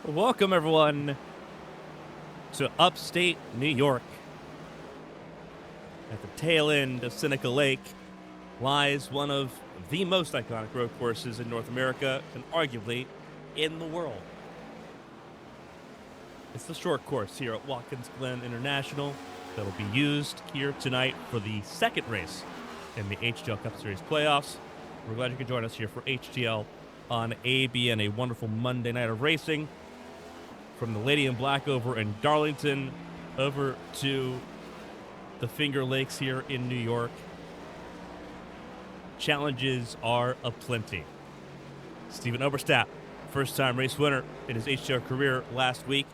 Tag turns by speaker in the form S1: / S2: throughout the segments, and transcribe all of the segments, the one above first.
S1: Welcome, everyone, to upstate New York. At the tail end of Seneca Lake lies one of the most iconic road courses in North America and arguably in the world. It's the short course here at Watkins Glen International that will be used here tonight for the second race in the HTL Cup Series playoffs. We're glad you could join us here for HTL on ABN, a wonderful Monday night of racing. From the Lady in Black over in Darlington over to the Finger Lakes here in New York. Challenges are aplenty. Stephen Oberstadt, first-time race winner in his HTL career last week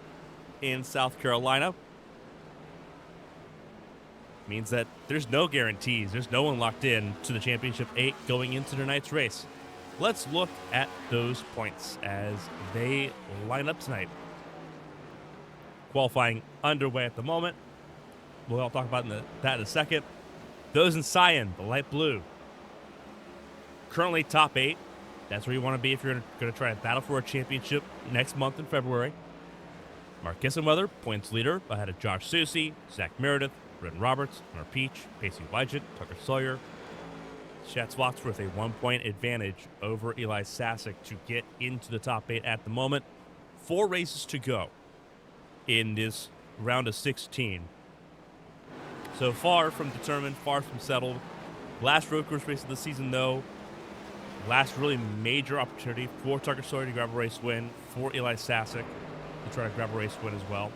S1: in South Carolina. Means that there's no guarantees. There's no one locked in to the Championship 8 going into tonight's race. Let's look at those points as they line up tonight. Qualifying underway at the moment. We'll all talk about that in a second. Those in cyan, the light blue. Currently top 8. That's where you want to be if you're going to try and battle for a championship next month in February. Mark Kissenweather, points leader, ahead of Josh Soucy, Zach Meredith, Britton Roberts, Hunter Peach, Pacey Wygant, Tucker Sawyer. Schatz Wadsworth a 1-point advantage over Eli Sasek to get into the top 8 at the moment. 4 races to go in this round of 16. So far from determined, far from settled. Last road course race of the season, though. Last really major opportunity for Tucker Sawyer to grab a race win, for Eli Sasek to try to grab a race win as well.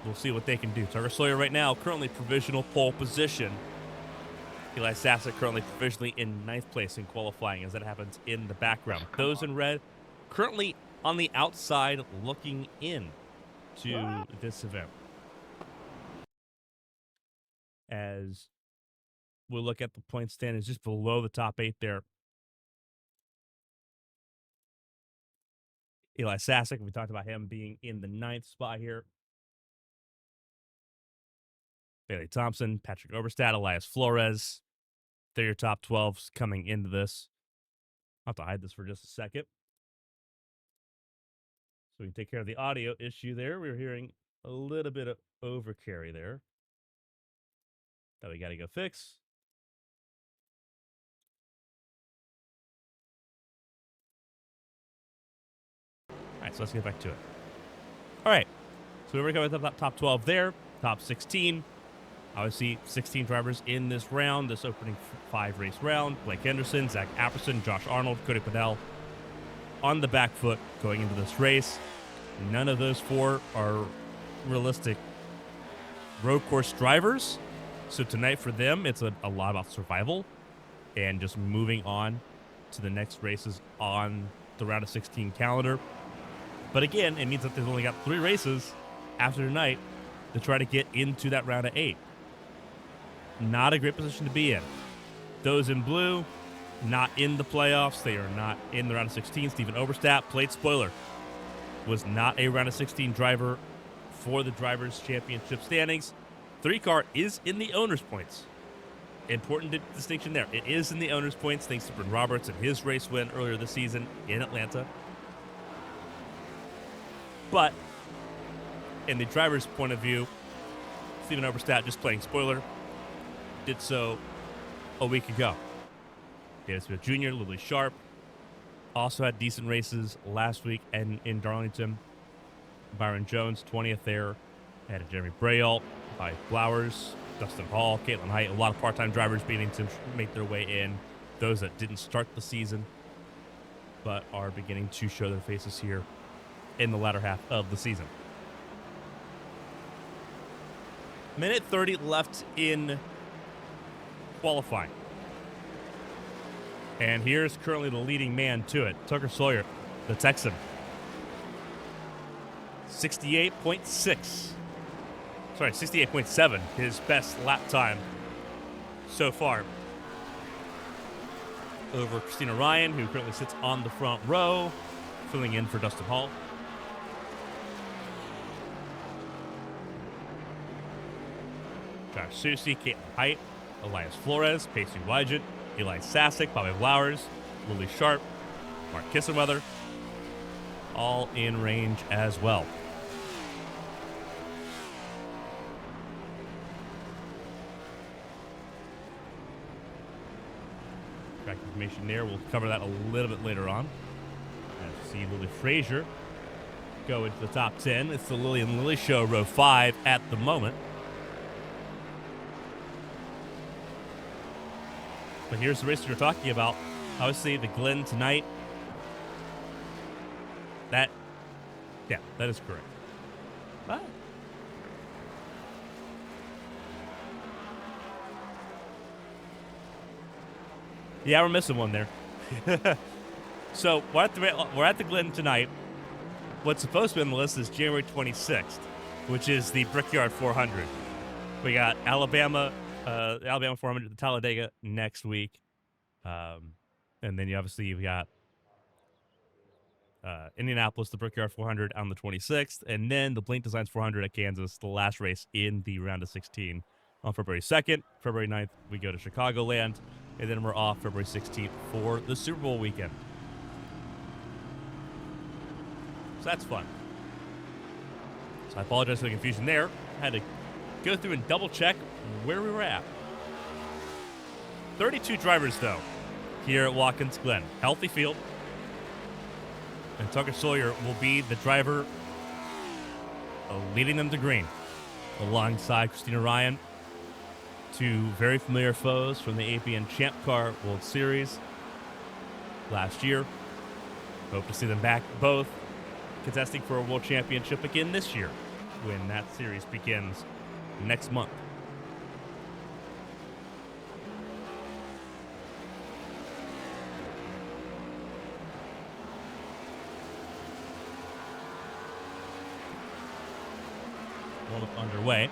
S1: We'll see what they can do. Tucker Sawyer right now currently provisional pole position. Eli Sasek currently provisionally in 9th place in qualifying as that happens in the background. Those in red currently on the outside looking in to this event. As we'll look at the point standings just below the top 8 there. Eli Sasek, we talked about him being in the 9th spot here. Bailey Thompson, Patrick Oberstadt, Elias Flores. They're your top 12s coming into this. I'll have to hide this for just a second. So we can take care of the audio issue there. We were hearing a little bit of overcarry there that we got to go fix. All right, so let's get back to it. All right, so we're going to the top 12 there, top 16. Obviously, 16 drivers in this round, this opening 5 race round. Blake Henderson, Zach Apperson, Josh Arnold, Cody Padell on the back foot going into this race. None of those 4 are realistic road course drivers. So tonight for them, it's a lot about survival and just moving on to the next races on the round of 16 calendar. But again, it means that they've only got 3 races after tonight to try to get into that round of 8. Not a great position to be in. Those in blue, not in the playoffs. They are not in the round of 16. Stephen Oberstadt, plate spoiler, was not a round of 16 driver for the Drivers' Championship standings. 3-car is in the owner's points. Important distinction there. It is in the owner's points thanks to Britton Roberts and his race win earlier this season in Atlanta. But in the driver's point of view, Stephen Oberstadt just playing spoiler. Did so a week ago. David Smith Jr., Lily Sharp also had decent races last week and in Darlington. Byron Jones, 20th there. Had Jeremy Braille, Ty Flowers, Dustin Hall, Caitlin Height. A lot of part-time drivers beginning to make their way in. Those that didn't start the season but are beginning to show their faces here in the latter half of the season. Minute 30 left in qualifying. And here's currently the leading man to it, Tucker Sawyer, the Texan. 68.6. Sorry, 68.7, his best lap time so far. Over Christina Ryan, who currently sits on the front row, filling in for Dustin Hall. Josh Soucy, Caitlin Height, Elias Flores, Pacey Wygant, Eli Sasek, Bobby Flowers, Lily Sharp, Mark Kissenweather, all in range as well. Track information there. We'll cover that a little bit later on. As you see Lily Frazier go into the top 10. It's the Lily and Lily Show, row 5 at the moment. But here's the race we were talking about. Obviously, the Glen tonight. That is correct. But yeah, we're missing one there. So we're at the Glen tonight. What's supposed to be on the list is January 26th, which is the Brickyard 400. We got Alabama 400 at the Talladega next week. And then you've got Indianapolis, the Brickyard 400 on the 26th, and then the Blink Designs 400 at Kansas, the last race in the round of 16 on February 2nd. February 9th, we go to Chicagoland, and then we're off February 16th for the Super Bowl weekend. So that's fun. So I apologize for the confusion there. I had to go through and double check where we were at. 32 drivers, though, here at Watkins Glen. Healthy field. And Tucker Sawyer will be the driver leading them to green alongside Christina Ryan. Two very familiar foes from the APN Champ Car World Series last year. Hope to see them back both contesting for a world championship again this year when that series begins next month. Underway.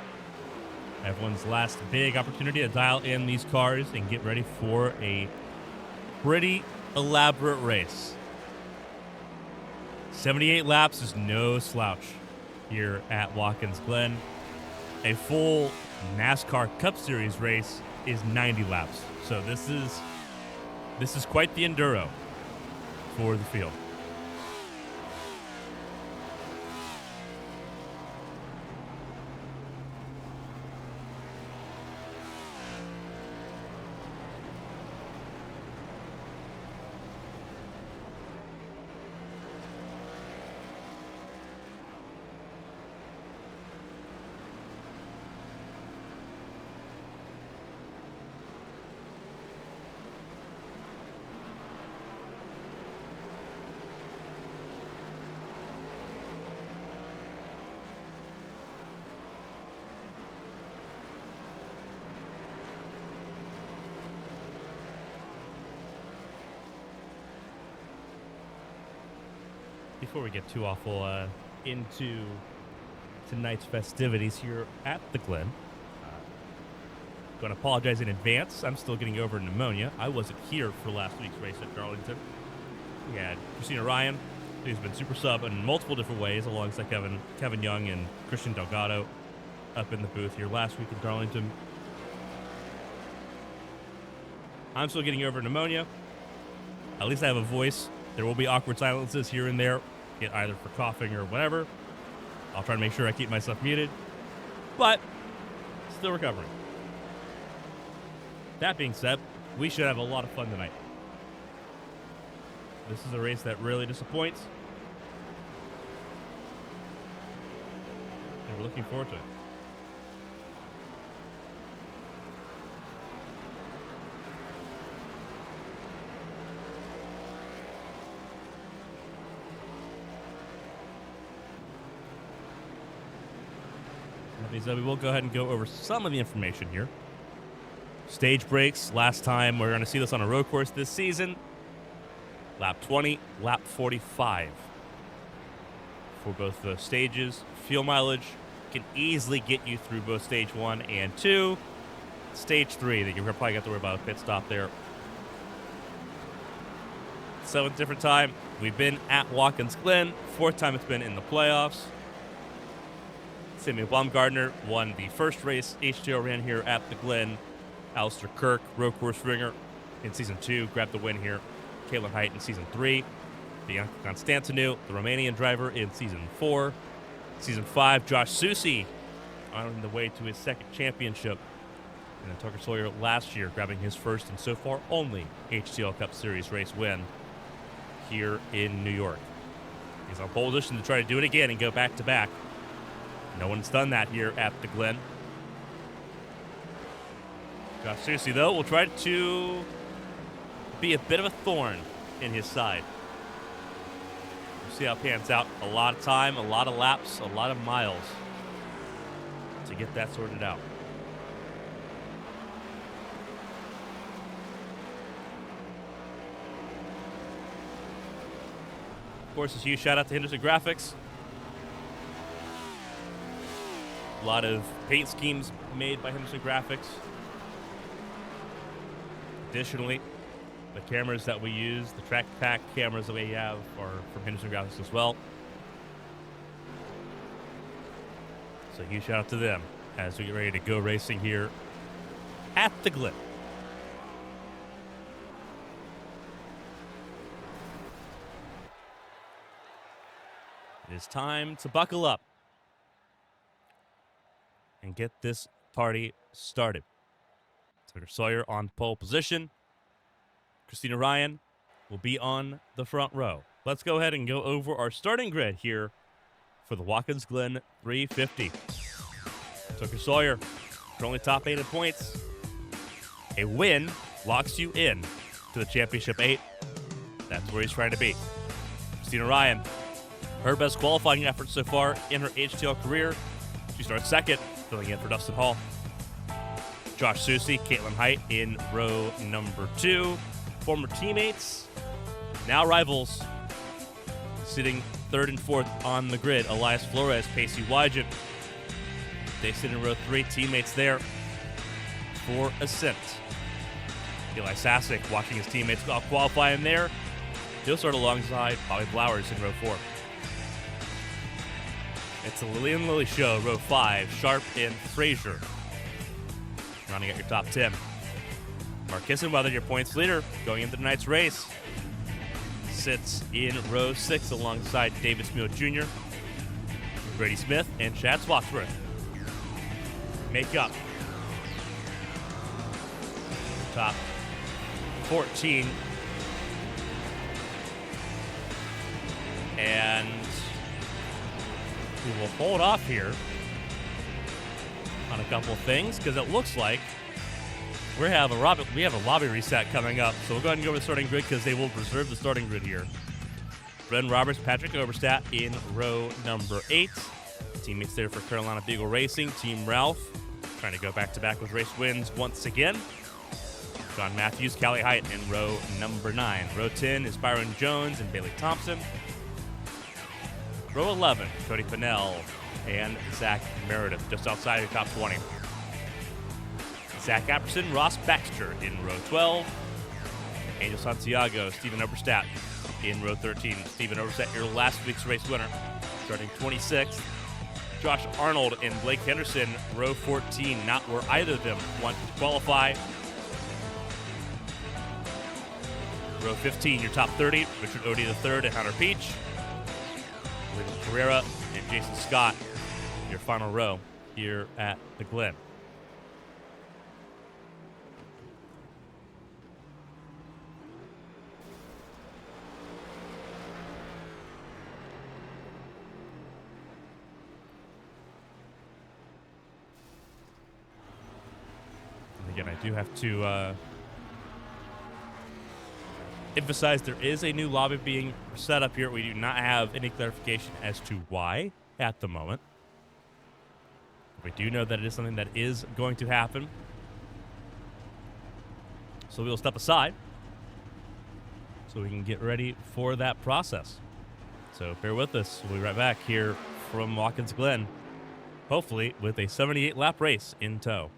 S1: Everyone's last big opportunity to dial in these cars and get ready for a pretty elaborate race. 78 laps is no slouch here at Watkins Glen. A full NASCAR Cup Series race is 90 laps. So this is quite the enduro for the field. Before we get too awful into tonight's festivities here at the Glen, going to apologize in advance. I'm still getting over pneumonia. I wasn't here for last week's race at Darlington. We had Christina Ryan, who's been super sub in multiple different ways, alongside Kevin Young and Christian Delgado up in the booth here last week in Darlington. I'm still getting over pneumonia. At least I have a voice. There will be awkward silences here and there, either for coughing or whatever. I'll try to make sure I keep myself muted, but still recovering. That being said, we should have a lot of fun tonight. This is a race that really disappoints, and we're looking forward to it. So we will go ahead and go over some of the information here. Stage breaks. Last time we're going to see this on a road course this season. Lap 20, lap 45 for both the stages. Fuel mileage can easily get you through both stage 1 and 2. Stage 3 that you're probably going to have to worry about a pit stop there. 7th different time. We've been at Watkins Glen. 4th time it's been in the playoffs. Samuel Baumgartner won the first race HTL ran here at the Glen. Alistair Kirk, road course ringer in Season 2, grabbed the win here. Kalen Height in Season 3. Bianca Constantinou, the Romanian driver in Season 4. Season 5, Josh Susi on the way to his second championship. And then Tucker Sawyer last year grabbing his first and so far only HTL Cup Series race win here in New York. He's on pole position to try to do it again and go back-to-back. No one's done that here at the Glen. Josh Susi, though, will try to be a bit of a thorn in his side. We'll see how it pans out. A lot of time, a lot of laps, a lot of miles to get that sorted out. Of course, a huge shout out to Henderson Graphics. A lot of paint schemes made by Henderson Graphics. Additionally, the cameras that we use, the track pack cameras that we have, are from Henderson Graphics as well. So huge shout out to them as we get ready to go racing here at the Glen. It is time to buckle up and get this party started. Tucker Sawyer on pole position. Christina Ryan will be on the front row. Let's go ahead and go over our starting grid here for the Watkins Glen 350. Tucker Sawyer, currently top 8 in points. A win locks you in to the Championship 8. That's where he's trying to be. Christina Ryan, her best qualifying effort so far in her HTL career. She starts second, filling in for Dustin Hall. Josh Susi, Caitlin Height in row number 2. Former teammates, now rivals, sitting 3rd and 4th on the grid. Elias Flores, Pacey Wygent. They sit in row 3, teammates there for ascent. Eli Sasick watching his teammates qualifying there. He'll start alongside Bobby Flowers in row 4. It's the Lillian Lilly Show, row 5, Sharp and Frazier. Rounding out your top 10. Mark Kissenweather, your points leader, going into tonight's race, sits in row 6 alongside Davis Meal Jr., Brady Smith, and Chad Swatsworth. Make up top 14. And we will hold off here on a couple of things because it looks like we have a lobby reset coming up. So we'll go ahead and go over the starting grid because they will preserve the starting grid here. Brendan Roberts, Patrick Overstat in row number 8. Teammates there for Carolina Beagle Racing. Team Ralph trying to go back-to-back with race wins once again. John Matthews, Callie Height in row number 9. Row 10 is Byron Jones and Bailey Thompson. Row 11, Cody Pinnell and Zach Meredith, just outside of the top 20. Zach Apperson, Ross Baxter in row 12. Angel Santiago, Stephen Overstat in row 13. Stephen Overstat, your last week's race winner, starting 26th. Josh Arnold and Blake Henderson, row 14, not where either of them want to qualify. Row 15, your top 30, Richard Odie III and Hunter Peach. William Carrera and Jason Scott, your final row here at the Glen. Again, I do have to emphasize there is a new lobby being set up here. We do not have any clarification as to why at the moment. We do know that it is something that is going to happen. So we will step aside so we can get ready for that process. So bear with us. We'll be right back here from Watkins Glen, hopefully with a 78-lap race in tow.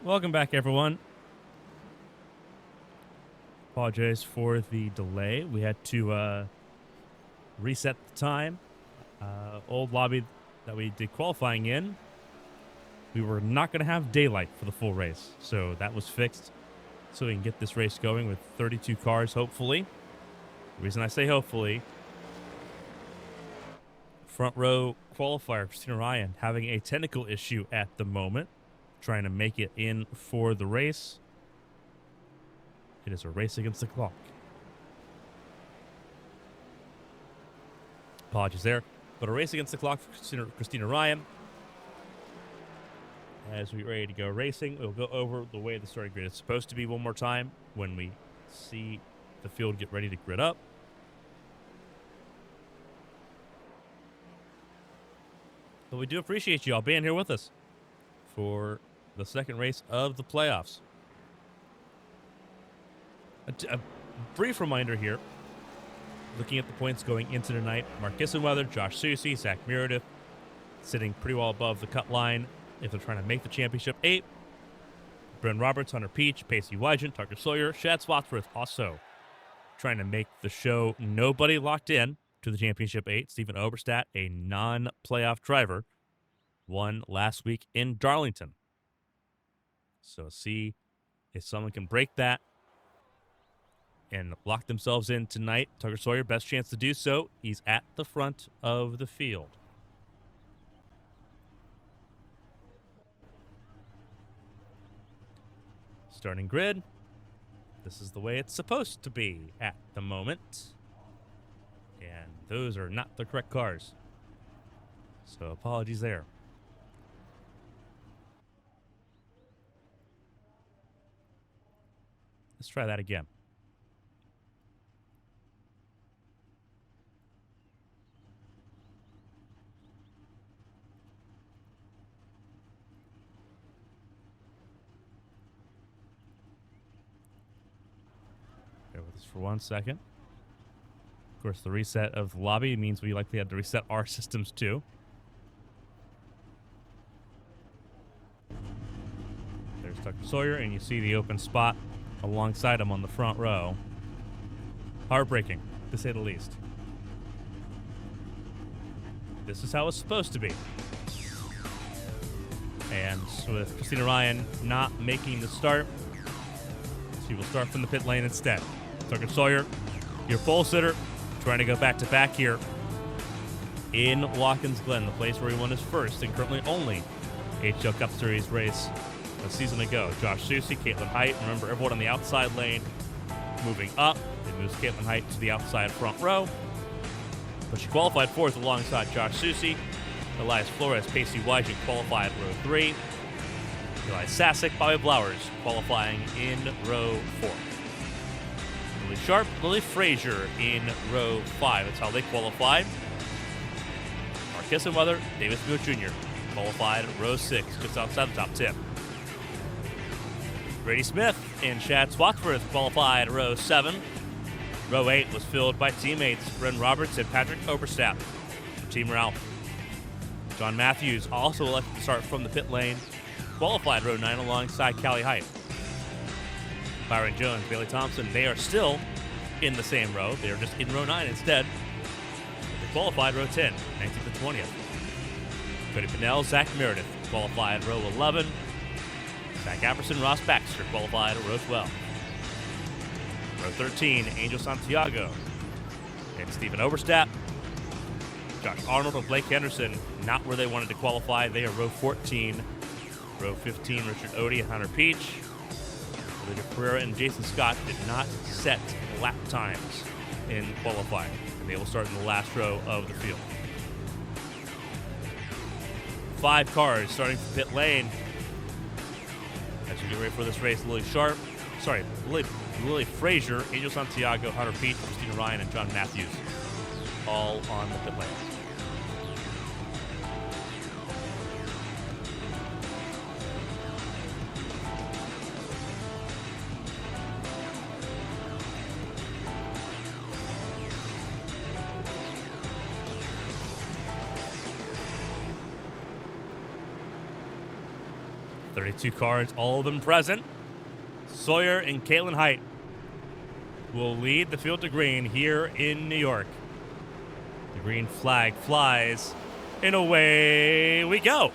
S1: Welcome back, everyone. Apologize for the delay. We had to reset the time. Old lobby that we did qualifying in, we were not going to have daylight for the full race. So that was fixed so we can get this race going with 32 cars, hopefully. The reason I say hopefully, front row qualifier Christina Ryan having a technical issue at the moment, trying to make it in for the race. It is a race against the clock. Apologies there. But a race against the clock for Christina Ryan. As we get ready to go racing, we'll go over the way the starting grid is supposed to be one more time when we see the field get ready to grid up. But we do appreciate you all being here with us for the second race of the playoffs. A brief reminder here. Looking at the points going into tonight, Mark Kissenweather, Josh Susie, Zach Meredith sitting pretty well above the cut line if they're trying to make the championship 8. Bren Roberts, Hunter Peach, Pacey Wygant, Tucker Sawyer, Shad Swatsworth also trying to make the show. Nobody locked in to the championship 8. Stephen Oberstadt, a non-playoff driver, won last week in Darlington. So see if someone can break that and lock themselves in tonight. Tucker Sawyer, best chance to do so. He's at the front of the field. Starting grid. This is the way it's supposed to be at the moment. And those are not the correct cars. So apologies there. Let's try that again. Bear with us for 1 second. Of course, the reset of the lobby means we likely had to reset our systems too. There's Tucker Sawyer, and you see the open spot alongside him on the front row. Heartbreaking, to say the least. This is how it's supposed to be. And with Christina Ryan not making the start, she will start from the pit lane instead. Tucker Sawyer, your pole sitter, trying to go back-to-back here in Watkins Glen, the place where he won his first and currently only HTL Cup Series race a season ago. Josh Susie, Caitlin Height. Remember, everyone on the outside lane moving up. It moves Caitlin Height to the outside front row. But she qualified fourth alongside Josh Susie. Elias Flores, Pacey Wygant qualified row 3. Eli Sasick, Bobby Blowers qualifying in row 4. Lily Sharp, Lily Frazier in row 5. That's how they qualified. Mark Kissenweather, David Smith Jr. qualified row 6, just outside the top 10. Brady Smith and Shad Swatsworth qualified row 7. Row 8 was filled by teammates Bren Roberts and Patrick Oberstadt from Team Ralph. John Matthews also elected to start from the pit lane, qualified row 9 alongside Callie Height. Byron Jones, Bailey Thompson, they are still in the same row. They are just in row 9 instead. They qualified row 10, 19th to 20th. Cody Pinnell, Zach Meredith qualified row 11. Zach Apperson, Ross Baxter qualified row 12. Row 13, Angel Santiago and Stephen Oberstadt. Josh Arnold and Blake Henderson, not where they wanted to qualify. They are row 14. Row 15, Richard Odie and Hunter Peach. Olivia Pereira and Jason Scott did not set lap times in qualifying, and they will start in the last row of the field. 5 cars starting from pit lane. As we get ready for this race, Lily Frazier, Angel Santiago, Hunter Peach, Christina Ryan, and John Matthews, all on the pit lane. 32 cars, all of them present. Sawyer and Caitlin Height will lead the field to green here in New York. The green flag flies, and away we go.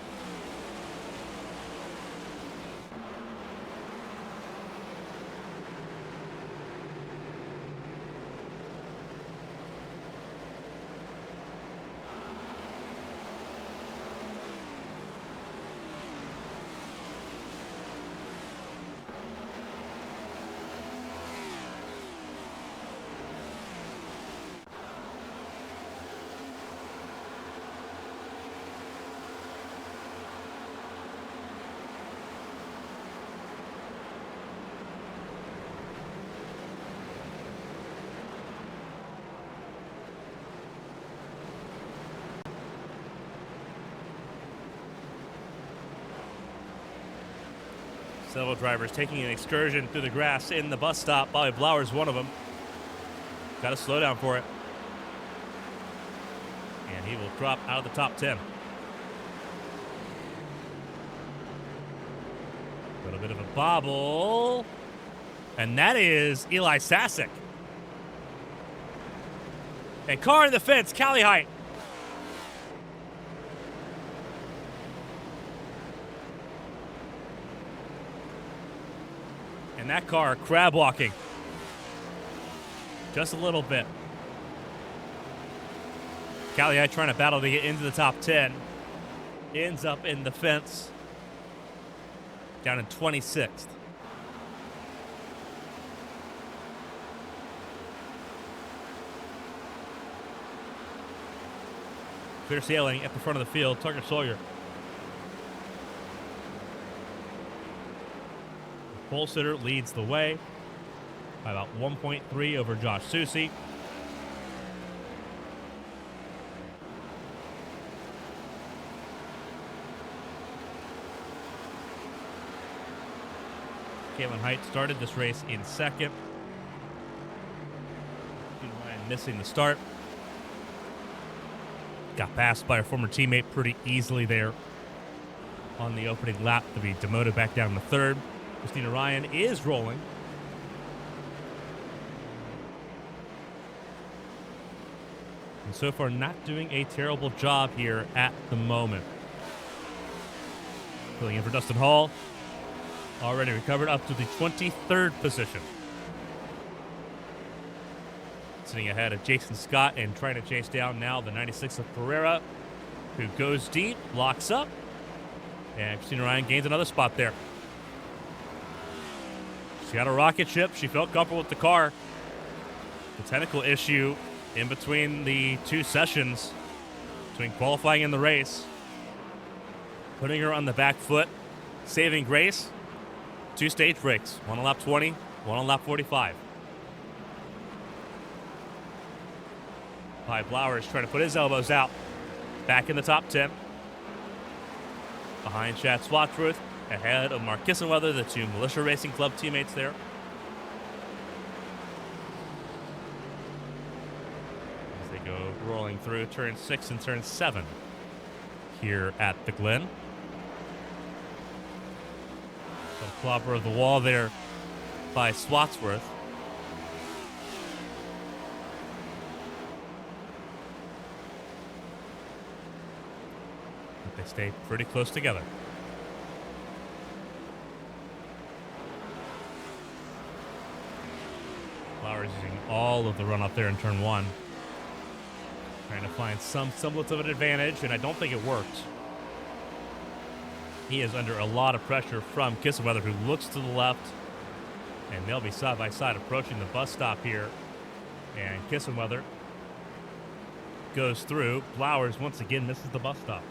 S1: Several drivers taking an excursion through the grass in the bus stop. Bobby Blower's one of them. Got to slow down for it. And he will drop out of the top 10. A little bit of a bobble. And that is Eli Sasek. And car in the fence, Callie Height. And that car crab walking. Just a little bit. Callie Height trying to battle to get into the top 10. Ends up in the fence. Down in 26th. Clear sailing at the front of the field, Tucker Sawyer. Pole sitter leads the way by about 1.3 over Josh Susie. Caitlin Height started this race in second. Ryan missing the start. Got passed by her former teammate pretty easily there on the opening lap to be demoted back down to third. Christina Ryan is rolling. And so far not doing a terrible job here at the moment. Filling in for Dustin Hall. Already recovered up to the 23rd position. Sitting ahead of Jason Scott and trying to chase down now the 96 of Pereira, who goes deep, locks up, and Christina Ryan gains another spot there. She had a rocket ship. She felt comfortable with the car. The technical issue in between the two sessions, between qualifying and the race, putting her on the back foot, saving grace. 2 stage breaks, one on lap 20, one on lap 45. Clive Blowers trying to put his elbows out. Back in the top 10. Behind Chad Swatsworth. Ahead of Mark Kissenweather, the 2 Militia Racing Club teammates there. As they go rolling through turn 6 and turn 7 here at the Glen. So clobber of the wall there by Swatsworth. But they stay pretty close together. Flowers using all of the run up there in turn 1. Trying to find some semblance of an advantage, and I don't think it worked. He is under a lot of pressure from Kissenweather, who looks to the left, and they'll be side by side approaching the bus stop here. And Kissenweather goes through. Flowers once again misses the bus stop.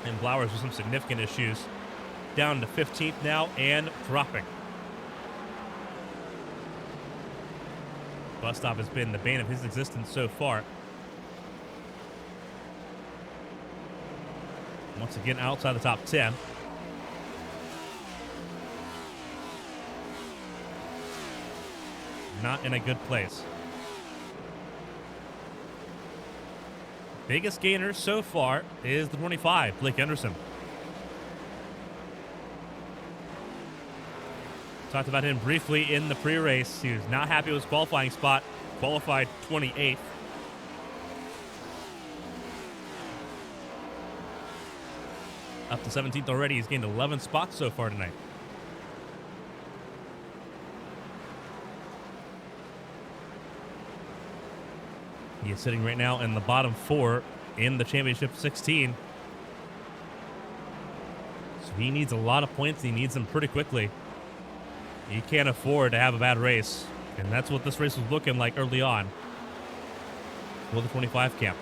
S1: And Blowers with some significant issues. Down to 15th now and dropping. Bus stop has been the bane of his existence so far. Once again, outside the top 10. Not in a good place. Biggest gainer so far is the 25, Blake Anderson. Talked about him briefly in the pre-race. He was not happy with his qualifying spot. Qualified 28th. Up to 17th already. He's gained 11 spots so far tonight. He is sitting right now in the bottom 4 in the championship 16. So he needs a lot of points. He needs them pretty quickly. He can't afford to have a bad race. And that's what this race was looking like early on for the 25 camp.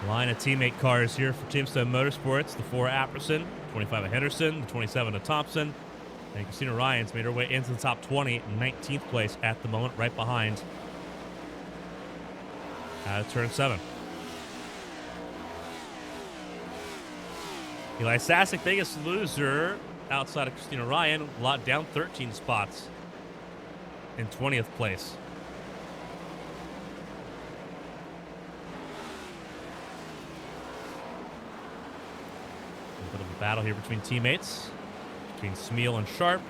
S1: Line of teammate cars here for Teamstone Motorsports. The 4 Apperson, 25 of Henderson, the 27 of Thompson. And Christina Ryan's made her way into the top 20, 19th place at the moment, right behind turn 7. Eli Sasek, biggest loser outside of Christina Ryan, down 13 spots in 20th place. A bit of a battle here between teammates, between Smeal and Sharp.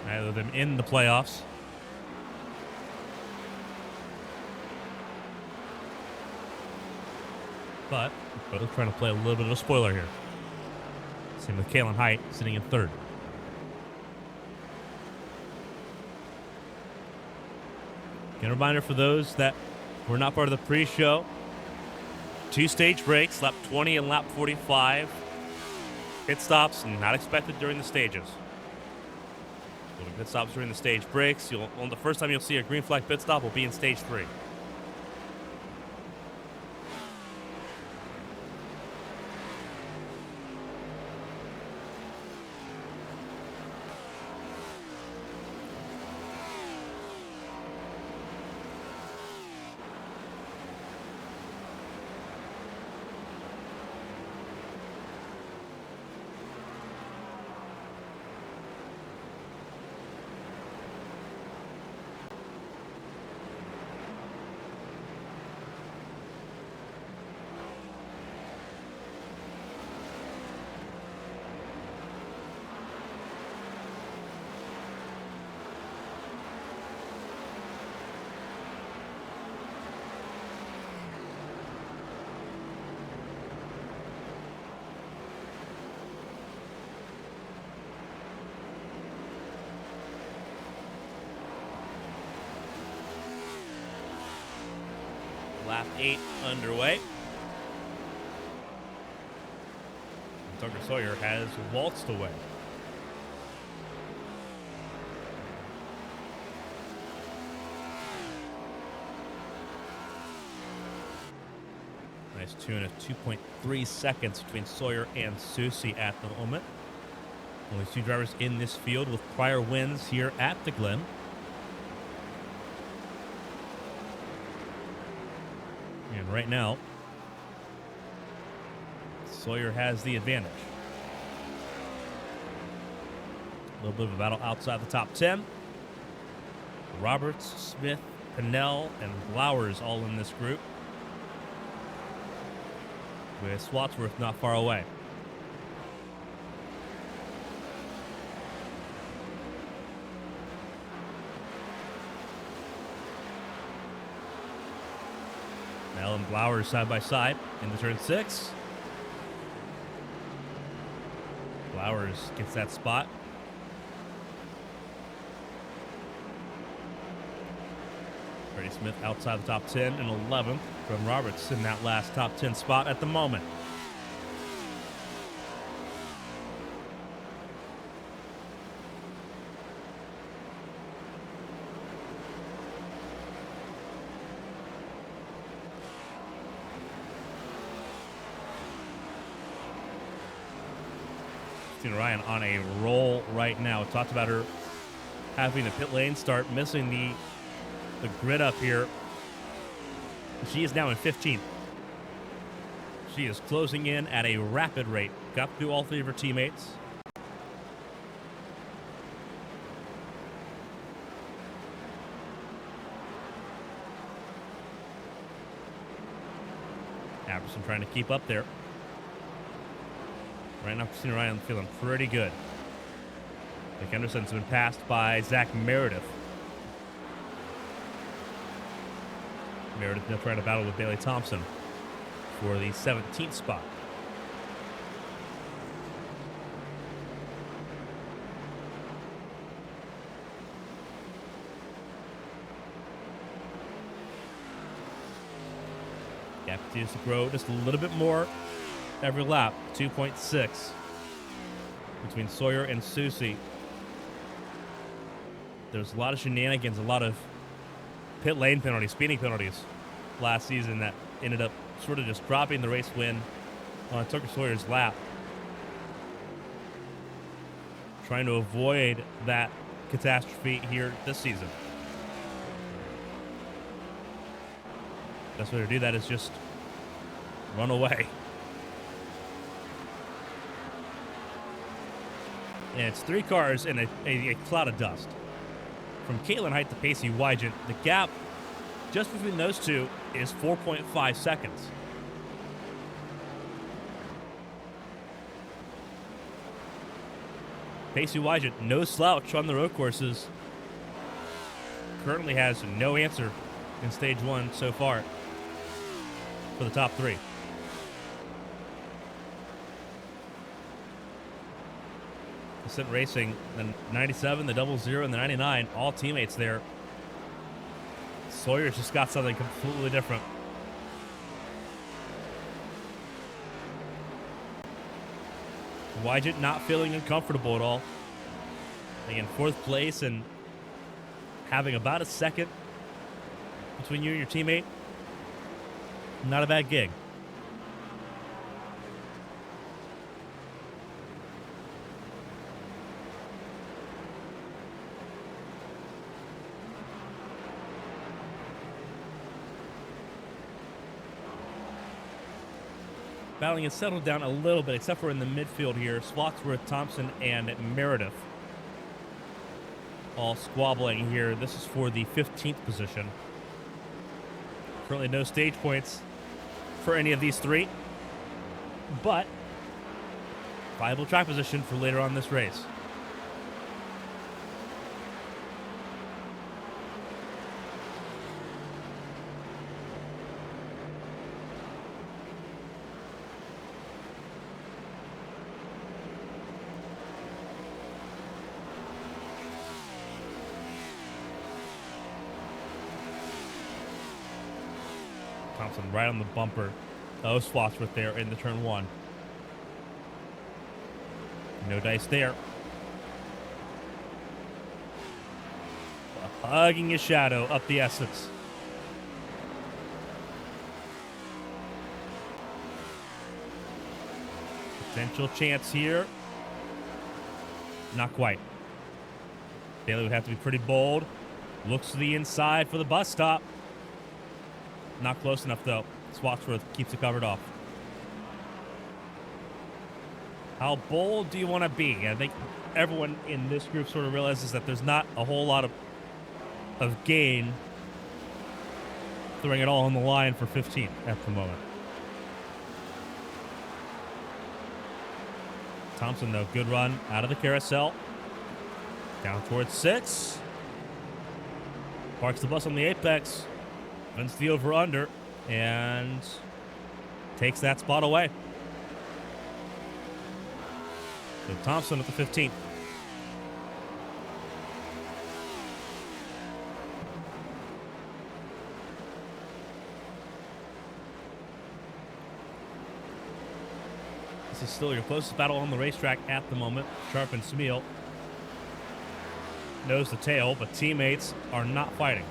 S1: Neither of them in the playoffs. But both trying to play a little bit of a spoiler here. Same with Kalen Height sitting in 3rd. Again, a reminder for those that were not part of the pre-show. 2 stage breaks, lap 20 and lap 45. Pit stops not expected during the stages. Pit stops during the stage breaks. The first time you'll see a green flag pit stop will be in stage 3. Lap 8 underway. Tucker Sawyer has waltzed away. Nice tune of 2.3 seconds between Sawyer and Susie at the moment. Only 2 drivers in this field with prior wins here at the Glen. And right now, Sawyer has the advantage. A little bit of a battle outside the top 10. Roberts, Smith, Pinnell, and Blowers all in this group, with Swatsworth not far away. Pinnell and Blowers side by side into turn 6. Blowers gets that spot. Freddie Smith outside the top 10 and 11th from Roberts in that last top 10 spot at the moment. Christina Ryan on a roll right now. We talked about her having the pit lane start, missing the grid up here. She is now in 15th. She is closing in at a rapid rate. Got through all three of her teammates. Apperson trying to keep up there. Right now, Christina Ryan feeling pretty good. Nick Henderson's been passed by Zach Meredith. Meredith now trying to battle with Bailey Thompson for the 17th spot. Gap continues to grow just a little bit more every lap. 2.6 between Sawyer and Susie. There's a lot of shenanigans, a lot of pit lane penalties, speeding penalties last season that ended up sort of just dropping the race win on Tucker Sawyer's lap. Trying to avoid that catastrophe here this season. Best way to do that is just run away. And it's 3 cars and a cloud of dust. From Caitlin Height to Pacey Wygant, the gap just between those two is 4.5 seconds. Pacey Wygant, no slouch on the road courses. Currently has no answer in stage 1 so far for the top 3. Ascent Racing, the 97, the 00, and the 99, all teammates there. Sawyer's just got something completely different. Wygant not feeling uncomfortable at all. Again, 4th place and having about a second between you and your teammate. Not a bad gig. Battling has settled down a little bit, except for in the midfield here. Slotsworth, Thompson, and Meredith all squabbling here. This is for the 15th position. Currently no stage points for any of these 3, but viable track position for later on this race. Thompson right on the bumper. Oh, Slotsworth there in the turn 1. No dice there. Hugging his shadow up the Essence. Potential chance here. Not quite. Bailey would have to be pretty bold. Looks to the inside for the bus stop. Not close enough, though. Slotsworth keeps it covered off. How bold do you want to be? I think everyone in this group sort of realizes that there's not a whole lot of gain throwing it all on the line for 15 at the moment. Thompson, though, good run out of the carousel. Down towards 6. Parks the bus on the apex. Wins the over-under and takes that spot away. So Thompson at the 15th. This is still your closest battle on the racetrack at the moment. Sharp and Smeal nose to tail, but teammates are not fighting.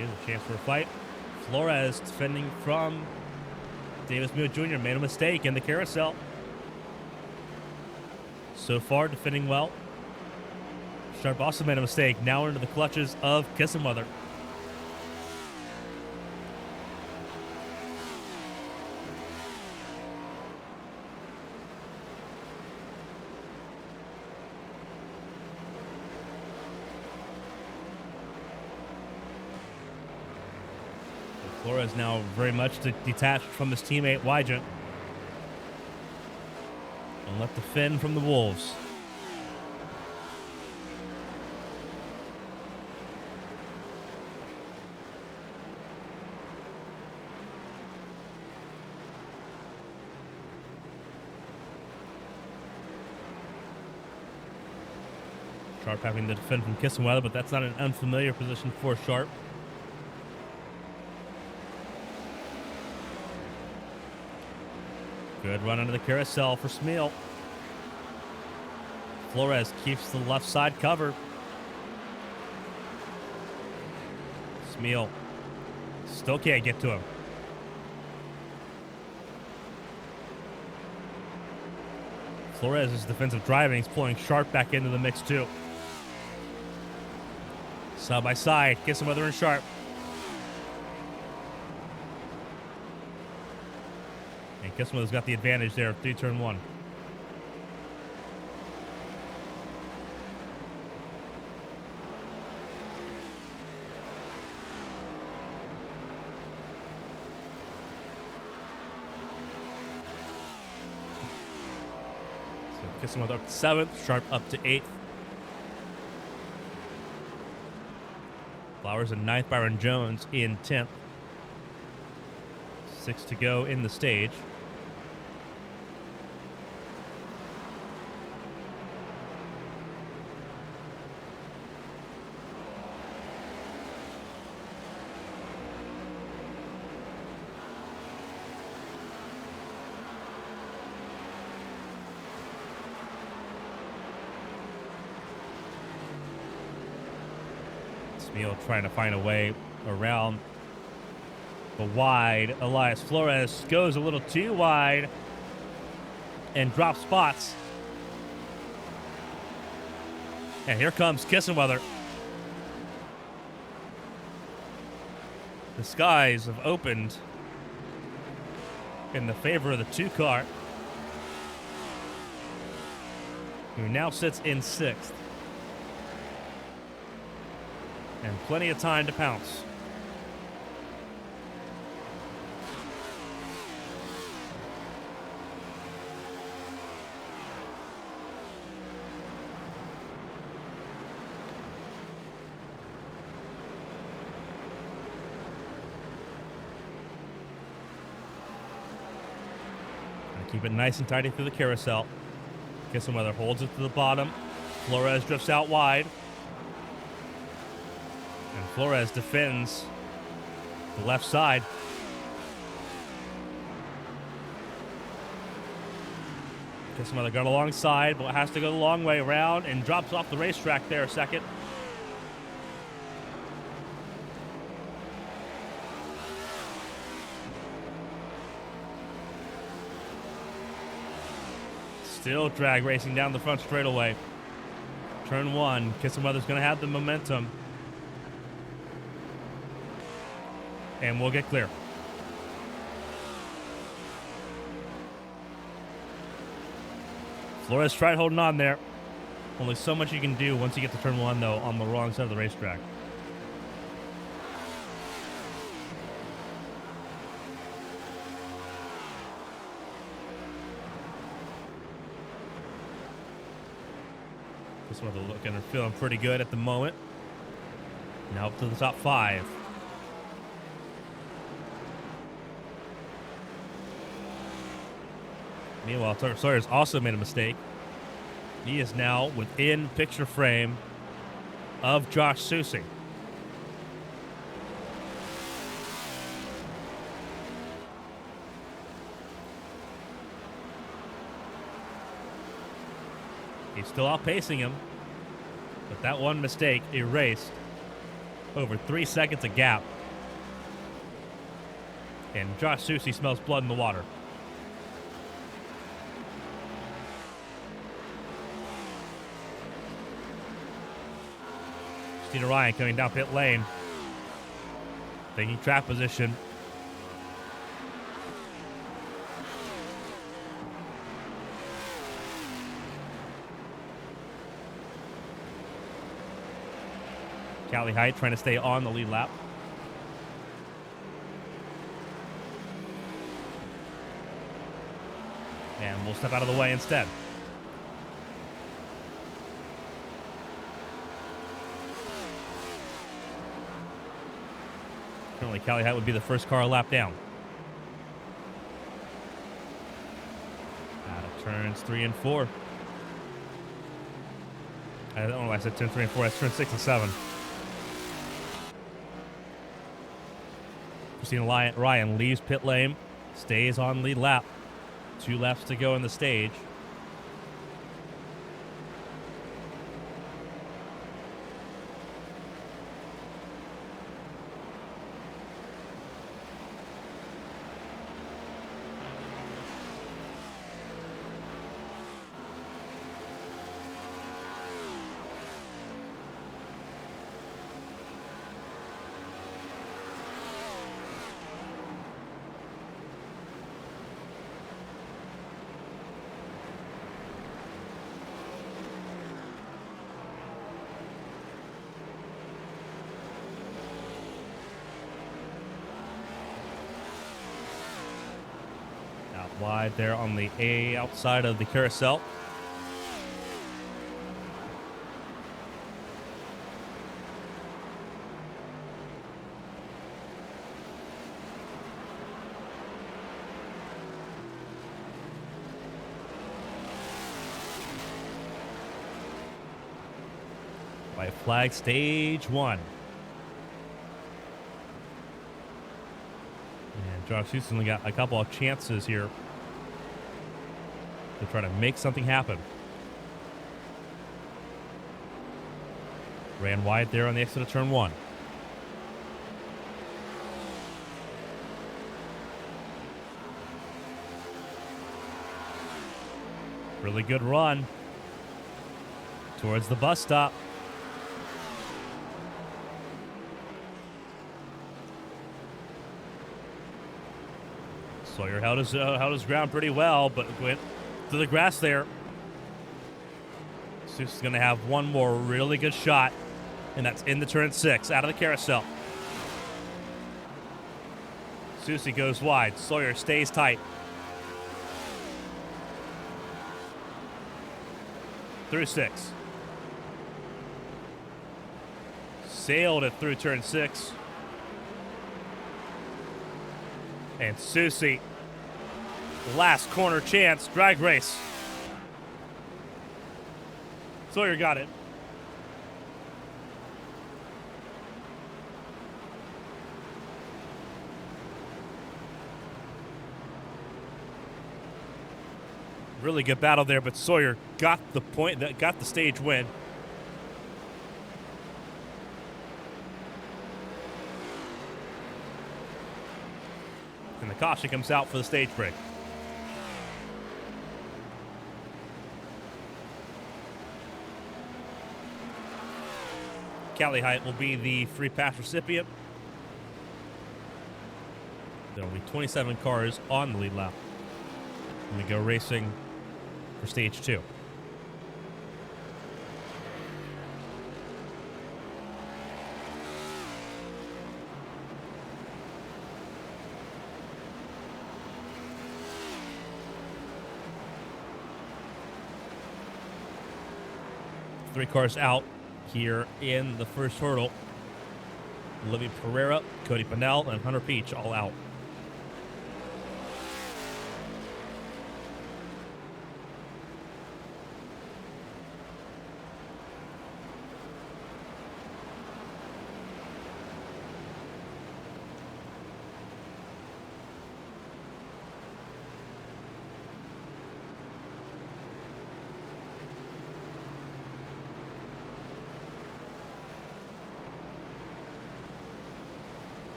S1: Here's a chance for a fight. Flores defending from Davis Muir Jr. made a mistake in the carousel. So far, defending well. Sharp also made a mistake. Now into the clutches of Kissenweather. Flores now very much detached from his teammate Wygent. And left the fin from the Wolves. Sharp having to defend from Kissenweather, but that's not an unfamiliar position for Sharp. Good run under the carousel for Smeal. Flores keeps the left side covered. Smeal still can't get to him. Flores' defensive driving is pulling Sharp back into the mix too. Side by side, Kissenweather and Sharp. And Kissenweather's got the advantage there, 3-turn 1. So Kissenweather up to 7th, Sharp up to 8th. Flowers in 9th, Byron Jones in 10th. 6 to go in the stage. Smeal trying to find a way around the wide. Elias Flores goes a little too wide and drops spots. And here comes Kissenweather. The skies have opened in the favor of the 2 car, who now sits in 6th. And plenty of time to pounce. Keep it nice and tidy through the carousel. Kissenweather holds it to the bottom. Flores drifts out wide. And Flores defends the left side. Kissenweather got alongside, but has to go the long way around and drops off the racetrack there a second. Still drag racing down the front straightaway. Turn 1. Kissenweather's going to have the momentum. And we'll get clear. Flores tried holding on there. Only so much you can do once you get to turn 1, though, on the wrong side of the racetrack. Kissenweather looking and feeling pretty good at the moment. Now up to the top 5. Meanwhile, Tucker Sawyer's also made a mistake. He is now within picture frame of Josh Susie. He's still outpacing him, but that one mistake erased Over 3 seconds a gap. And Josh Susie smells blood in the water. Christina Ryan coming down pit lane. Taking track position. Callie Height trying to stay on the lead lap. And we'll step out of the way instead. Currently, Callie Height would be the first car a lap down. Out of turns 3 and 4. I don't know why I said turn 3 and 4. That's turn 6 and 7. Christina Ryan leaves pit lane, stays on lead lap. 2 laps to go in the stage. Wide there on the A outside of the carousel. White flag, stage 1. And Josh Houston got a couple of chances here to try to make something happen. Ran wide there on the exit of turn 1. Really good run towards the bus stop. Sawyer held his ground pretty well, but went to the grass there. Seuss is going to have one more really good shot, and that's in the turn 6, out of the carousel. Susie goes wide. Sawyer stays tight. Through 6. Sailed it through turn 6. And Susie, last corner chance, drag race. Sawyer got it. Really good battle there, but Sawyer got the point, that got the stage win. And the caution comes out for the stage break. Callie Height will be the free pass recipient. There will be 27 cars on the lead lap. And we go racing for stage 2. Three cars out here in the first hurdle. Olivia Pereira, Cody Pennell, and Hunter Peach all out.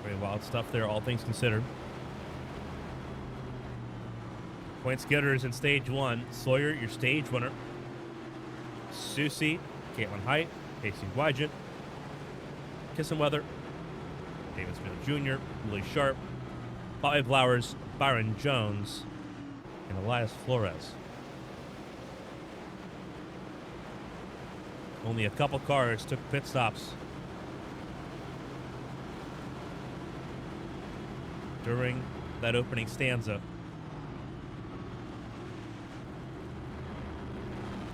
S1: Very wild stuff there, all things considered. Points getters in stage 1. Sawyer, your stage winner. Susie, Caitlin Height, Casey Wygent, Kissenweather, David Smith Jr., Willie Sharp, Bobby Flowers, Byron Jones, and Elias Flores. Only a couple cars took pit stops during that opening stanza.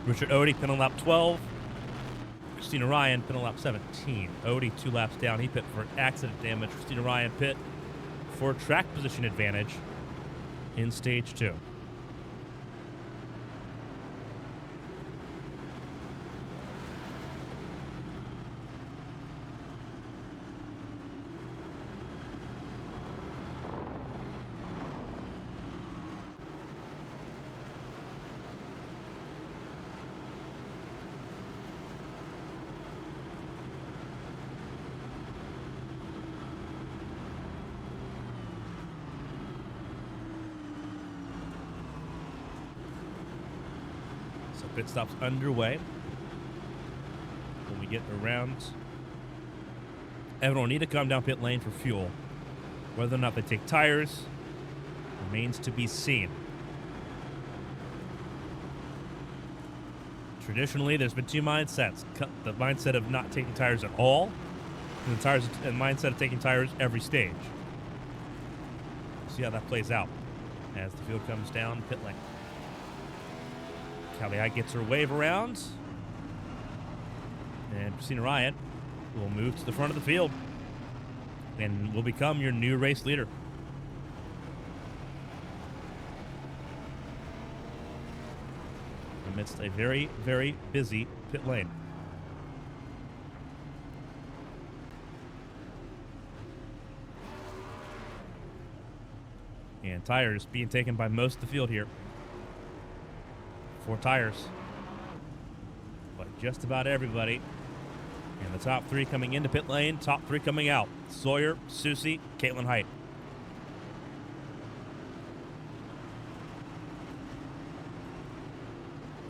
S1: Richard Odie, pit on lap 12. Christina Ryan, pit on lap 17. Odie, 2 laps down. He pit for accident damage. Christina Ryan pit for track position advantage in stage 2. Pit stop's underway. When we get around, everyone will need to come down pit lane for fuel. Whether or not they take tires remains to be seen. Traditionally, there's been 2 mindsets. The mindset of not taking tires at all, and the mindset of taking tires every stage. We'll see how that plays out as the field comes down pit lane. Callie gets her wave around. And Christina Ryan will move to the front of the field and will become your new race leader. Amidst a very, very busy pit lane. And tires being taken by most of the field here. 4 tires, but just about everybody. And the top 3 coming into pit lane, top 3 coming out. Sawyer, Susie, Caitlin Height.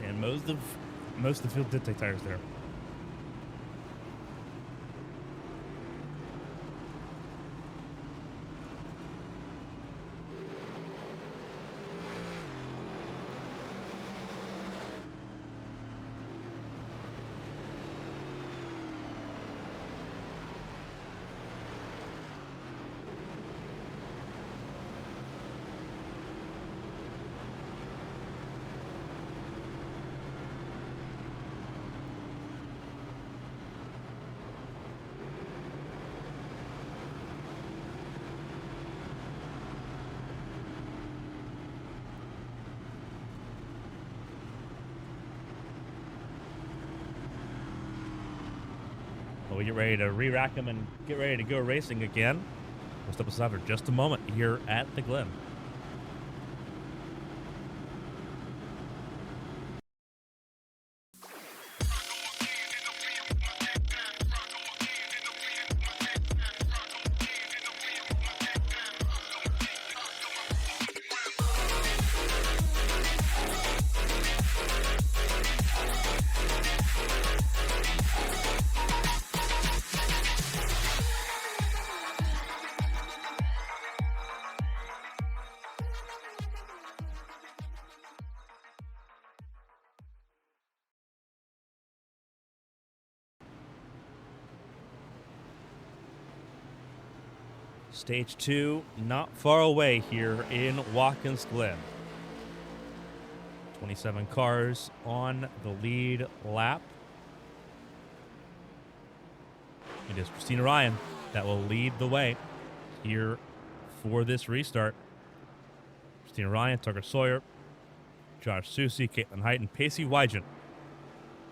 S1: And most of the field did take tires there. We get ready to re-rack them and get ready to go racing again. We'll step aside for just a moment here at the Glen. Stage 2, not far away here in Watkins Glen. 27 cars on the lead lap. It is Christina Ryan that will lead the way here for this restart. Christina Ryan, Tucker Sawyer, Josh Susie, Caitlin Height, and Pacey Wygent.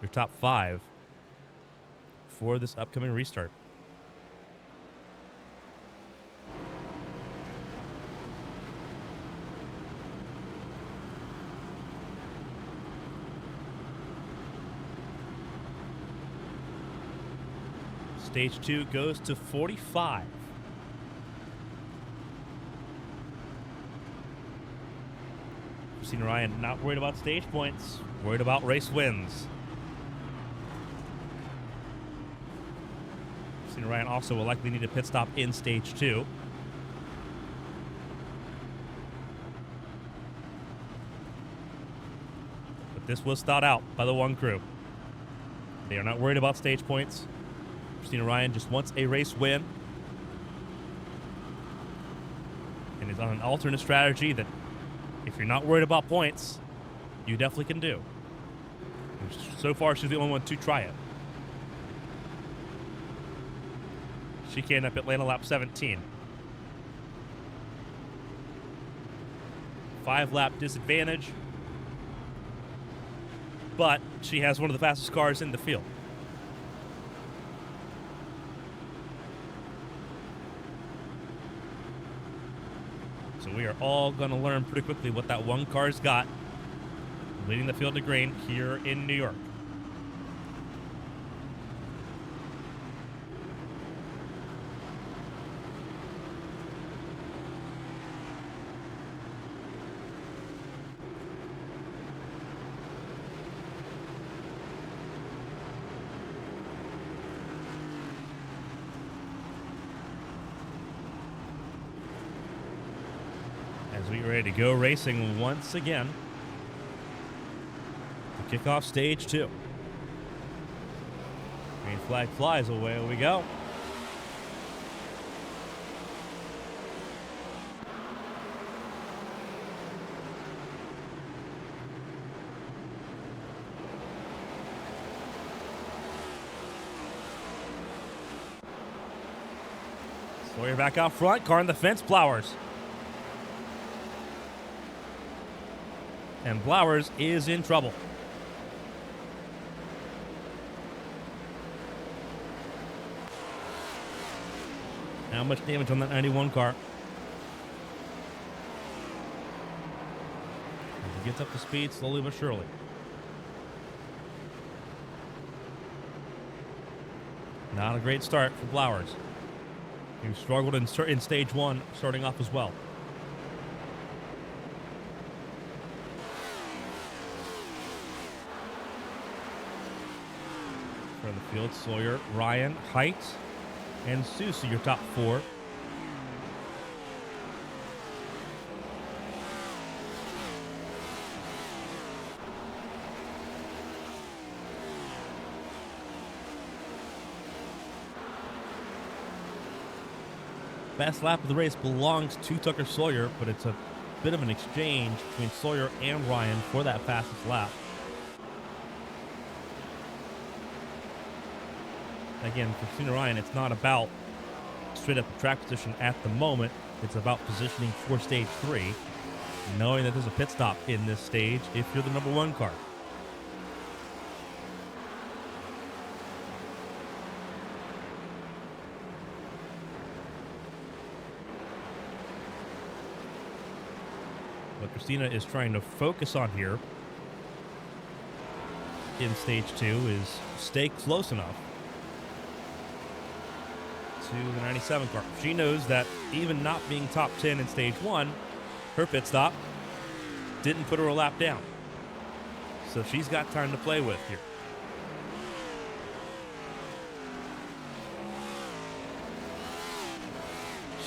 S1: Your top 5 for this upcoming restart. Stage 2 goes to 45. Christina Ryan not worried about stage points, worried about race wins. Christina Ryan also will likely need a pit stop in stage 2. But this was thought out by the one crew. They are not worried about stage points. Christina Ryan just wants a race win. And is on an alternate strategy that, if you're not worried about points, you definitely can do. And so far, she's the only one to try it. She came up Atlanta lap 17. 5-lap disadvantage. But she has one of the fastest cars in the field. So we are all going to learn pretty quickly what that one car's got leading the field to green here in New York. As we get ready to go racing once again to kick off stage 2. Green flag flies, away we go. Sawyer back out front, car in the fence, Blowers. And Blowers is in trouble. How much damage on that 91 car? As he gets up to speed slowly but surely. Not a great start for Blowers. He struggled in stage 1, starting off as well. For the field, Sawyer, Ryan, Height, and Susie, your top 4. Best lap of the race belongs to Tucker Sawyer, but it's a bit of an exchange between Sawyer and Ryan for that fastest lap. Again, for Christina Ryan, it's not about straight up track position at the moment. It's about positioning for stage 3, knowing that there's a pit stop in this stage if you're the number 1 car. What Christina is trying to focus on here in stage 2 is stay close enough to the 97 car. She knows that even not being top 10 in stage 1, her pit stop didn't put her a lap down. So she's got time to play with here.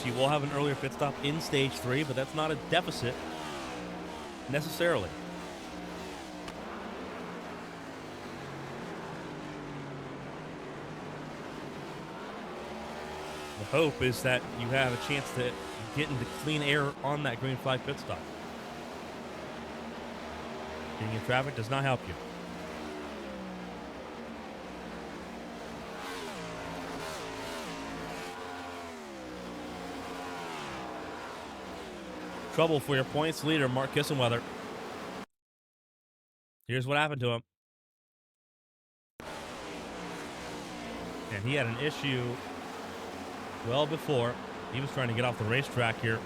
S1: She will have an earlier pit stop in stage 3, but that's not a deficit necessarily. The hope is that you have a chance to get into clean air on that green flag pit stop. Being in traffic does not help you. Trouble for your points leader, Mark Kissenweather. Here's what happened to him. And he had an issue well before. He was trying to get off the racetrack here.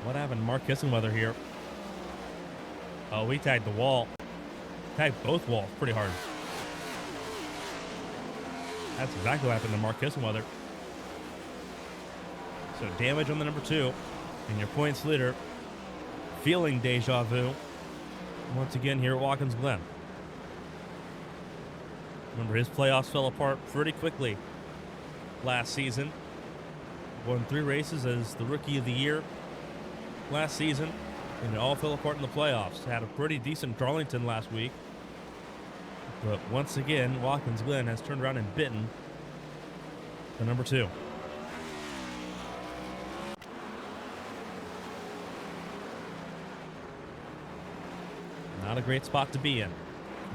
S1: What happened to Mark Kissenweather here? Oh, he tagged the wall. Tagged both walls pretty hard. That's exactly what happened to Mark Kissenweather. So damage on the number 2. And your points leader feeling deja vu once again here at Watkins Glen. Remember, his playoffs fell apart pretty quickly last season. Won 3 races as the Rookie of the Year last season, and it all fell apart in the playoffs. Had a pretty decent Darlington last week. But once again, Watkins Glen has turned around and bitten the number 2. Not a great spot to be in.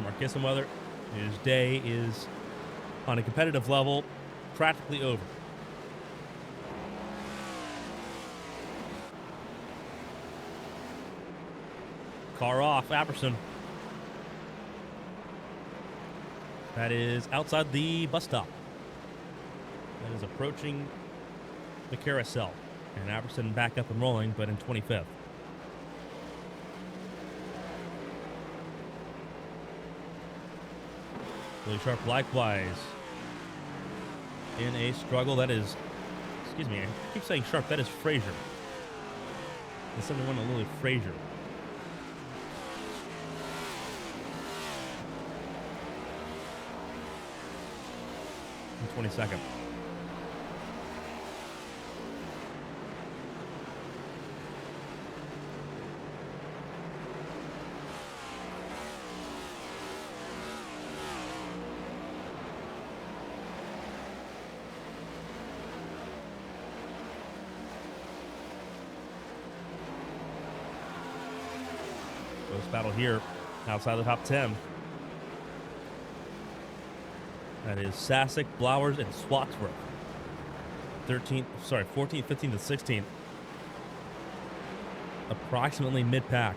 S1: Mark Kissenweather, his day is, on a competitive level, practically over. Car off, Apperson. That is outside the bus stop. That is approaching the carousel. And Apperson back up and rolling, but in 25th. Billy Sharp likewise in a struggle. That is, excuse me, I keep saying Sharp. That is Frazier. The 71 of Lily Frazier. In 22nd. Close battle here outside the top 10. That is Sasek, Blowers, and Swatsworth. 14th, 15th, and 16th. Approximately mid-pack.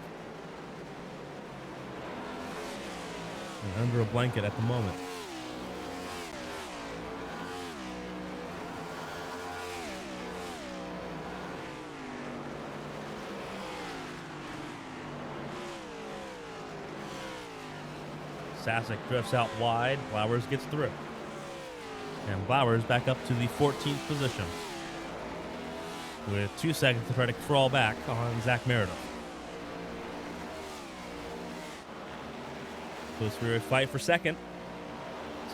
S1: And under a blanket at the moment. Sasek drifts out wide. Blowers gets through. And Blowers back up to the 14th position with 2 seconds to try to crawl back on Zach Meredith. Close for a fight for second.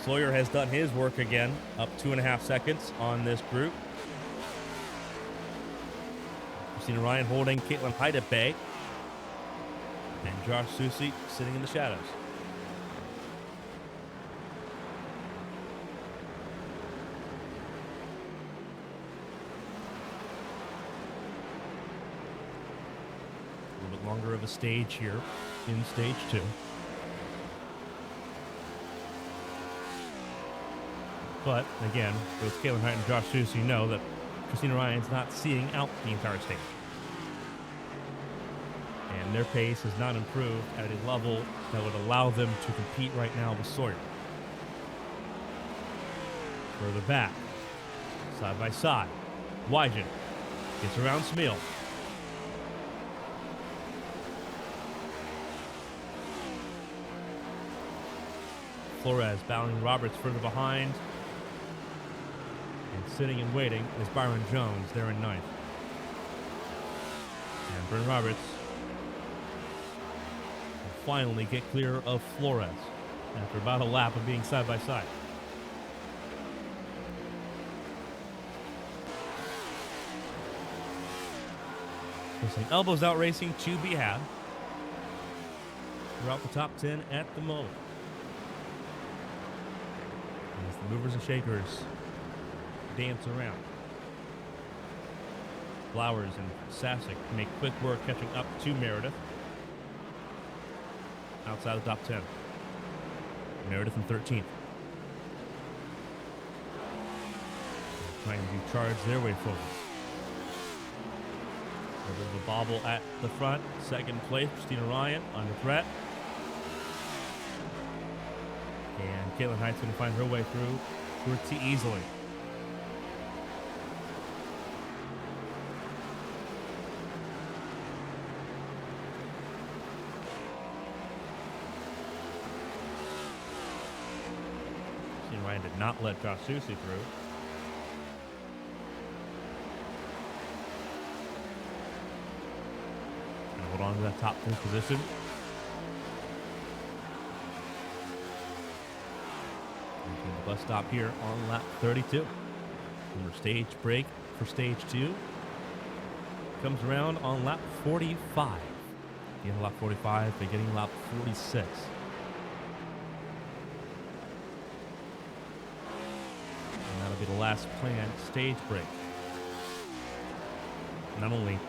S1: Sawyer has done his work again, up 2.5 seconds on this group. Christina Ryan holding Caitlin Hyde at bay. And Josh Susi sitting in the shadows. Longer of a stage here in stage 2. But again, both Caitlin Hite and Josh Susi know that Christina Ryan's not seeing out the entire stage. And their pace has not improved at a level that would allow them to compete right now with Sawyer. Further back, side by side, Wygen gets around Smeal. Flores battling Roberts further behind. And sitting and waiting is Byron Jones there in 9th. And Bryn Roberts will finally get clear of Flores after about a lap of being side by side. There's some elbows out racing to be had throughout the top 10 at the moment. As the movers and shakers dance around. Flowers and Sasek make quick work catching up to Meredith. Outside the top 10. Meredith in 13th. Trying to charge their way forward. A bit of a bobble at the front. Second place, Christina Ryan under threat. And Caitlin Hite's going to find her way through pretty easily. Ryan did not let Josh Susie through. And hold on to that top 10 position. Into the bus stop here on lap 32. Remember, stage break for stage 2 comes around on lap 45. Getting lap 45, beginning lap 46. And that'll be the last planned stage break. Not only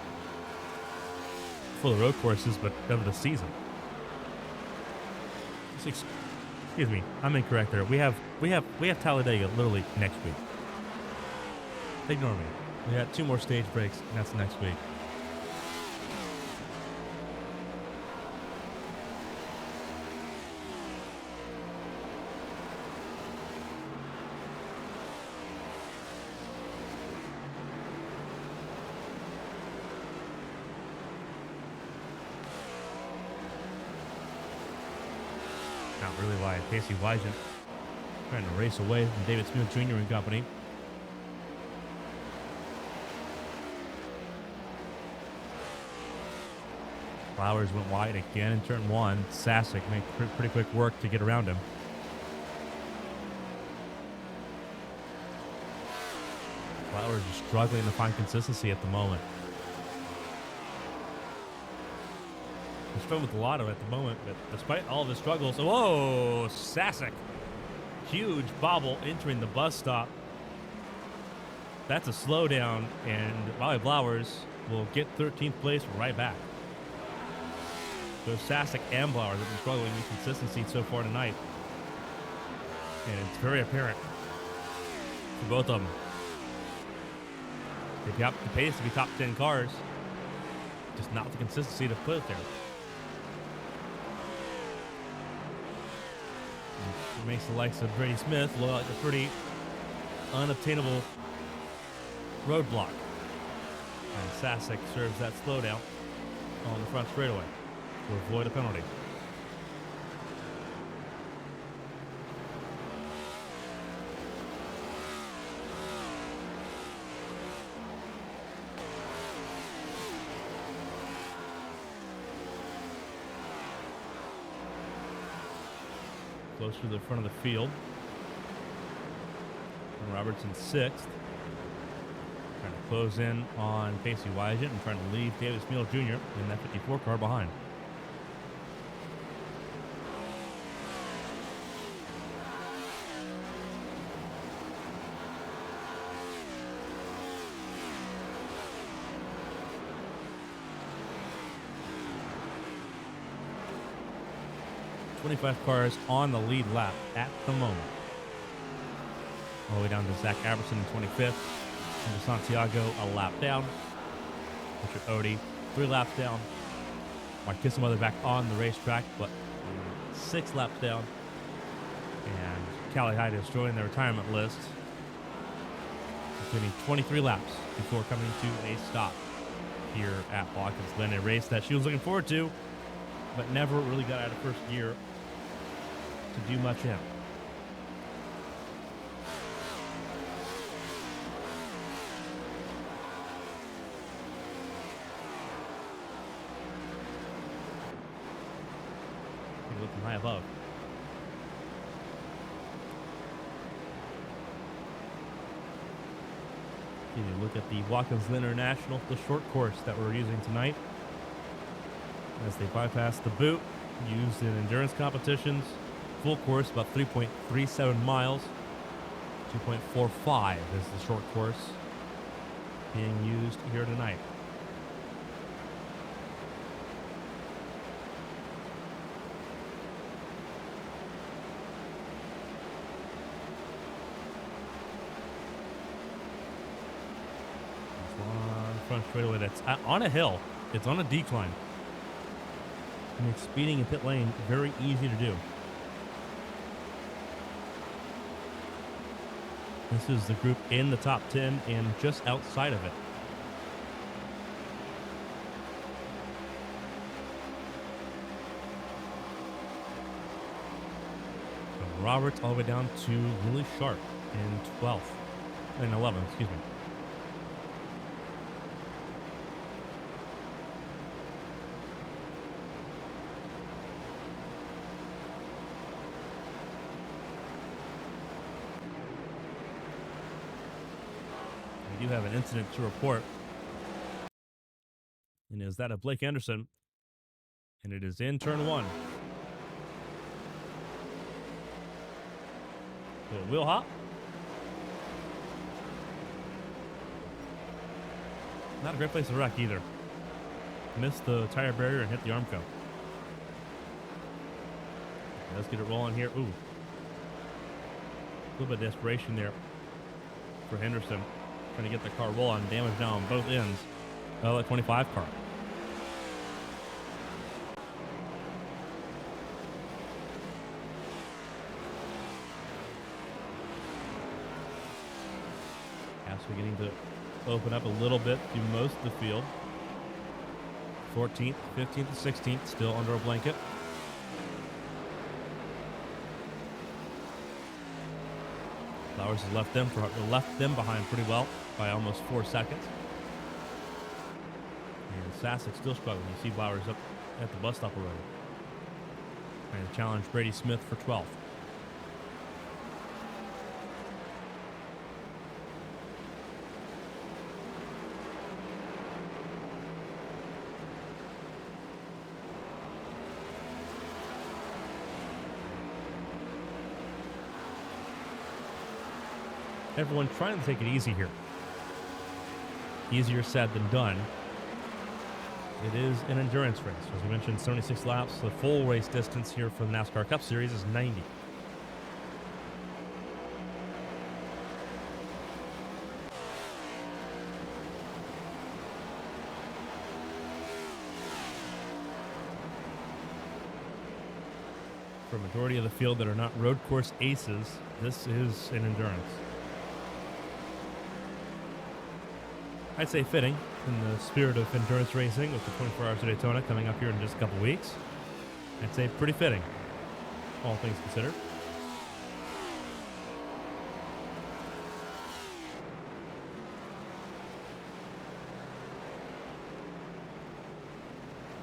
S1: for the road courses, but of the season. Excuse me, I'm incorrect there. We have Talladega literally next week. Ignore me. We got 2 more stage breaks, and that's next week. Not really why Casey Wygen trying to race away from David Smith Jr. and company. Flowers went wide again in turn 1. Sasek made pretty quick work to get around him. Flowers is struggling to find consistency at the moment. He's struggling with Lotto at the moment, but despite all of his struggles, whoa, Sasek. Huge bobble entering the bus stop. That's a slowdown, and Wally Flowers will get 13th place right back. So Sasek and Flowers have been struggling with consistency so far tonight. And it's very apparent for both of them. They've got the pace to be top 10 cars, just not the consistency to put it there. It makes the likes of Brady Smith look like a pretty unobtainable roadblock. And Sasek serves that slowdown on the front straightaway to avoid a penalty. Closer to the front of the field. And Robertson 6th. Trying to close in on Casey Wygen and trying to leave Davis Meal Jr. in that 54 car behind. .25 cars on the lead lap at the moment. All the way down to Zach Aberson in 25th. Into Santiago, a lap down. Richard Odie, 3 laps down. Marquez Mother back on the racetrack, but 6 laps down. And Callie Hyde is joining the retirement list, completing 23 laps before coming to a stop here at Watkins Glen, a race that she was looking forward to, but never really got out of first gear to do much in. Looking high above. You look at the Watkins Glen International, the short course that we're using tonight, as they bypass the boot used in endurance competitions. Full course about 3.37 miles. 2.45 is the short course being used here tonight. Front straightaway that's on a hill. It's on a decline. It makes speeding in pit lane very easy to do. This is the group in the top 10 and just outside of it. Roberts all the way down to Lily Sharp in 12th. In 11th, excuse me. We do have an incident to report. And is that of Blake Anderson? And it is in turn 1. The wheel hop. Not a great place to wreck either. Missed the tire barrier and hit the Armco. Let's get it rolling here. Ooh. A little bit of desperation there for Henderson. Trying to get the car rolling. Damage now on both ends. Oh, that 25 car. We're getting to open up a little bit through most of the field. 14th, 15th, and 16th still under a blanket. Flowers has left them behind pretty well by almost 4 seconds. And Sasek still struggling. You see Flowers up at the bus stop already. Trying to challenge Brady Smith for 12th. Everyone trying to take it easy here. Easier said than done. It is an endurance race. As we mentioned, 76 laps. The full race distance here for the NASCAR Cup Series is 90. For a majority of the field that are not road course aces, this is an endurance. I'd say fitting in the spirit of endurance racing with the 24 Hours of Daytona coming up here in just a couple weeks. I'd say pretty fitting, all things considered.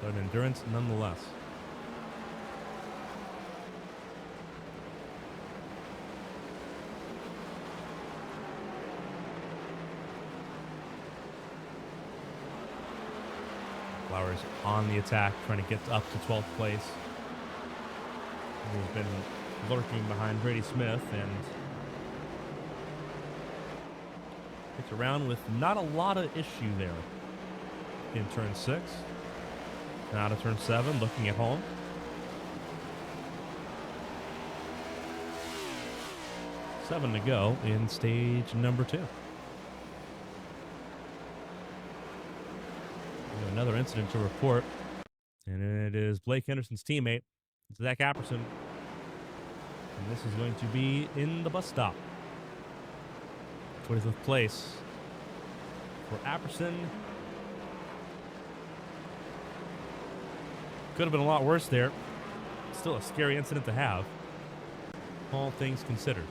S1: But an endurance nonetheless. Flowers on the attack, trying to get up to 12th place. He's been lurking behind Brady Smith and gets around with not a lot of issue there in turn 6. Now to turn 7, looking at home. Seven to go in stage number 2. Another incident to report, and it is Blake Henderson's teammate, Zach Apperson. And this is going to be in the bus stop. 25th place for Apperson. Could have been a lot worse there. Still a scary incident to have, all things considered.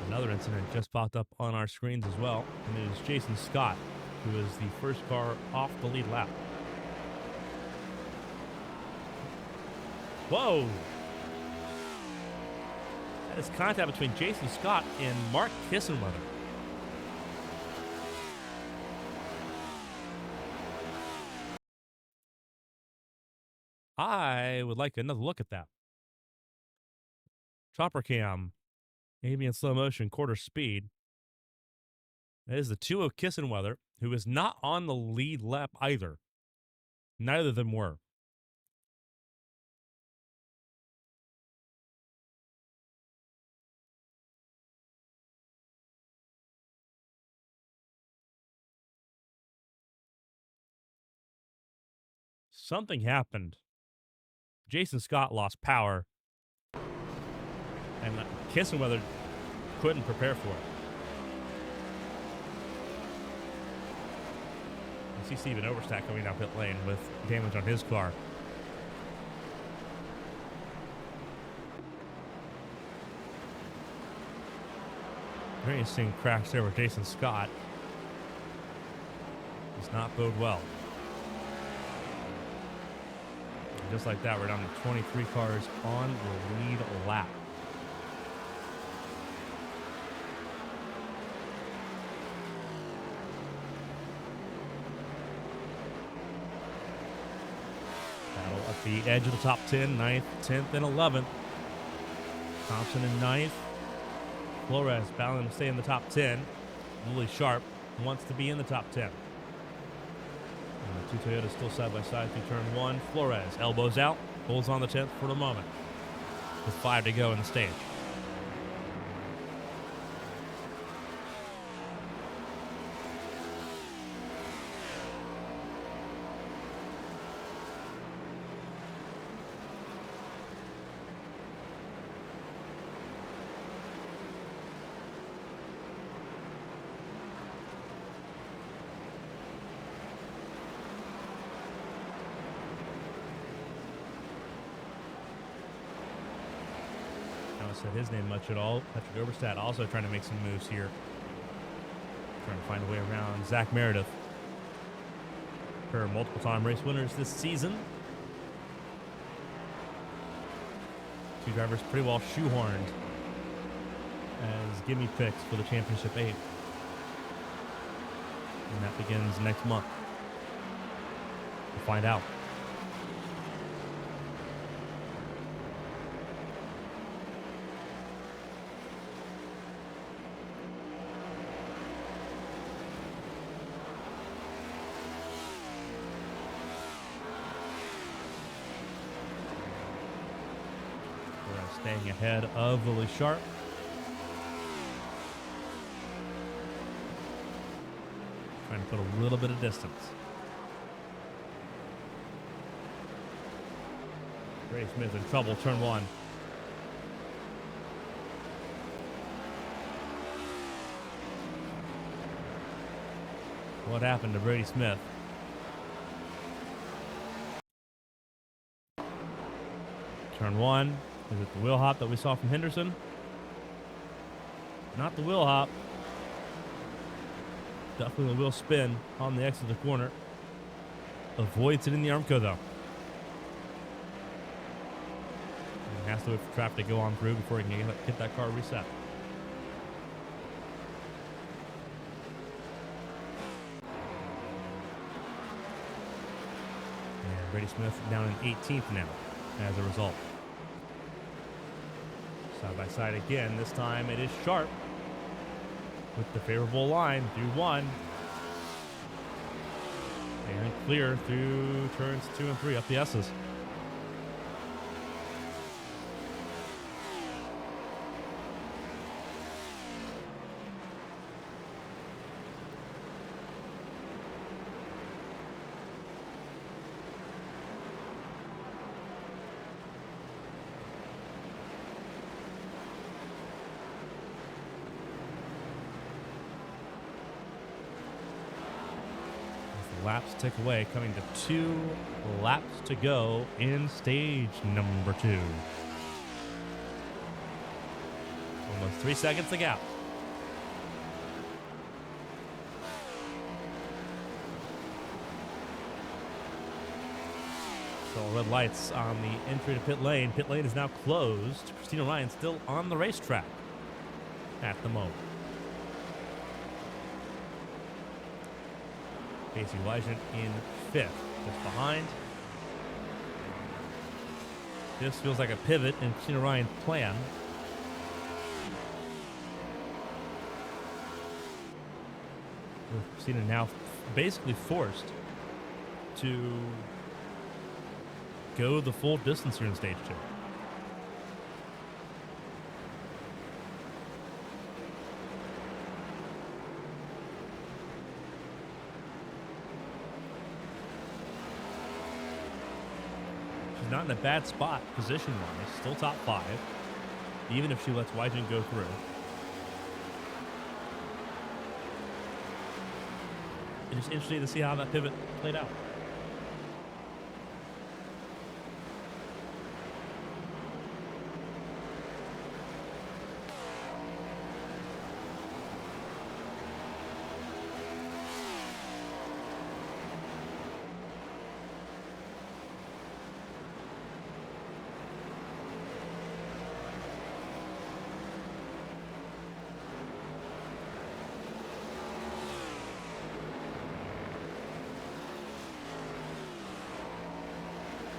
S1: Another incident just popped up on our screens as well, and it is Jason Scott, who is the first car off the lead lap. Whoa! That is contact between Jason Scott and Mark Kissenweather. I would like another look at that. Chopper cam, maybe in slow motion, quarter speed. That is the 2 of Kissenweather, who is not on the lead lap either. Neither of them were. Something happened. Jason Scott lost power, and Kissenweather couldn't prepare for it. You see Steven Overstack coming down pit lane with damage on his car. Very interesting crash there with Jason Scott. Does not bode well. And just like that, we're down to 23 cars on the lead lap. Battle at the edge of the top 10, 9th, 10th, and 11th. Thompson in 9th. Flores battling to stay in the top 10. Really Sharp wants to be in the top 10. And the two Toyotas still side by side through turn 1. Flores elbows out, holds on the 10th for the moment. With 5 to go in the stage. Said his name much at all. Patrick Oberstadt also trying to make some moves here. Trying to find a way around Zach Meredith. Per multiple time race winners this season. Two drivers pretty well shoehorned as gimme picks for the championship 8. And that begins next month. We'll find out. Staying ahead of Willie Sharp. Trying to put a little bit of distance. Brady Smith in trouble, turn 1. What happened to Brady Smith? Turn 1. Is it the wheel hop that we saw from Henderson? Not the wheel hop. Definitely the wheel spin on the exit of the corner. Avoids it in the Armco though. And has to wait for traffic to go on through before he can get that car reset. And Brady Smith down in 18th now as a result. Side by side again. This time it is Sharp with the favorable line through 1. And clear through turns 2 and 3 up the S's. Laps tick away, coming to 2 laps to go in stage number 2. Almost 3 seconds to gap. So red lights on the entry to pit lane. Pit lane is now closed. Christina Ryan still on the racetrack at the moment. Casey Wygant in 5th, just behind. This feels like a pivot in Christina Ryan's plan. With Christina now basically forced to go the full distance here in stage 2. Not in a bad spot position-wise. Still top 5, even if she lets Wygant go through. It's interesting to see how that pivot played out.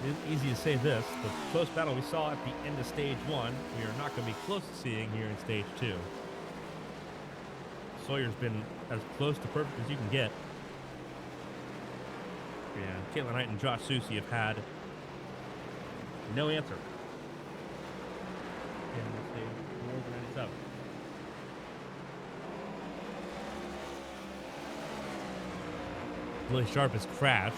S1: It is easy to say this. The close battle we saw at the end of stage 1, we are not going to be close to seeing here in stage 2. Sawyer's been as close to perfect as you can get. And Caitlin Height and Josh Susie have had no answer in stage 97. Lily Sharp has crashed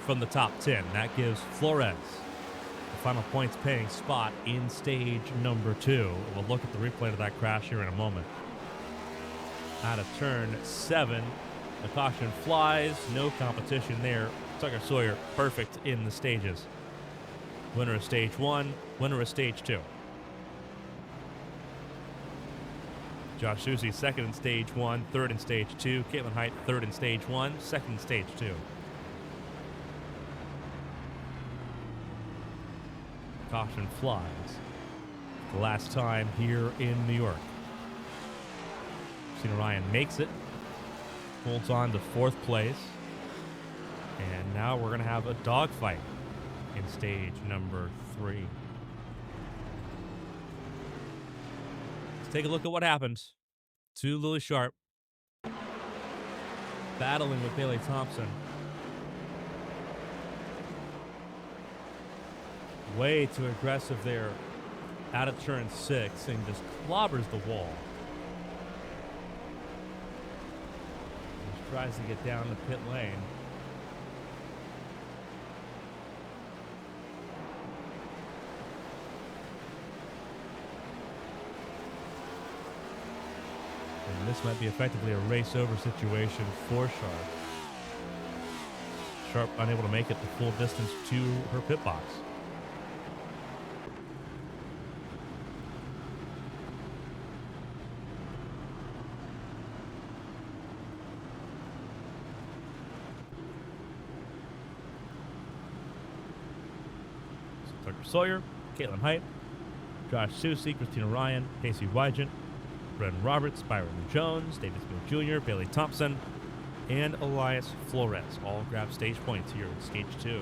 S1: from the top 10. That gives Flores the final points paying spot in stage number 2. We'll look at the replay of that crash here in a moment. Out of turn 7, the caution flies. No competition there. Tucker Sawyer perfect in the stages. Winner of stage 1, winner of stage 2. Josh Susie second in stage 1, third in stage 2. Caitlin Height third in stage 1, second in stage 2. Caution flies. The last time here in New York. Sienna Ryan makes it. Holds on to 4th place. And now we're going to have a dogfight in stage number 3. Let's take a look at what happened to Lily Sharp. Battling with Bailey Thompson. Way too aggressive there out of turn 6 and just clobbers the wall. Just tries to get down the pit lane. And this might be effectively a race over situation for Sharp. Sharp unable to make it the full distance to her pit box. Tucker Sawyer, Caitlin Height, Josh Susie, Christina Ryan, Casey Wygant, Brendan Roberts, Byron Jones, David Smith Jr., Bailey Thompson, and Elias Flores all grab stage points here in stage 2.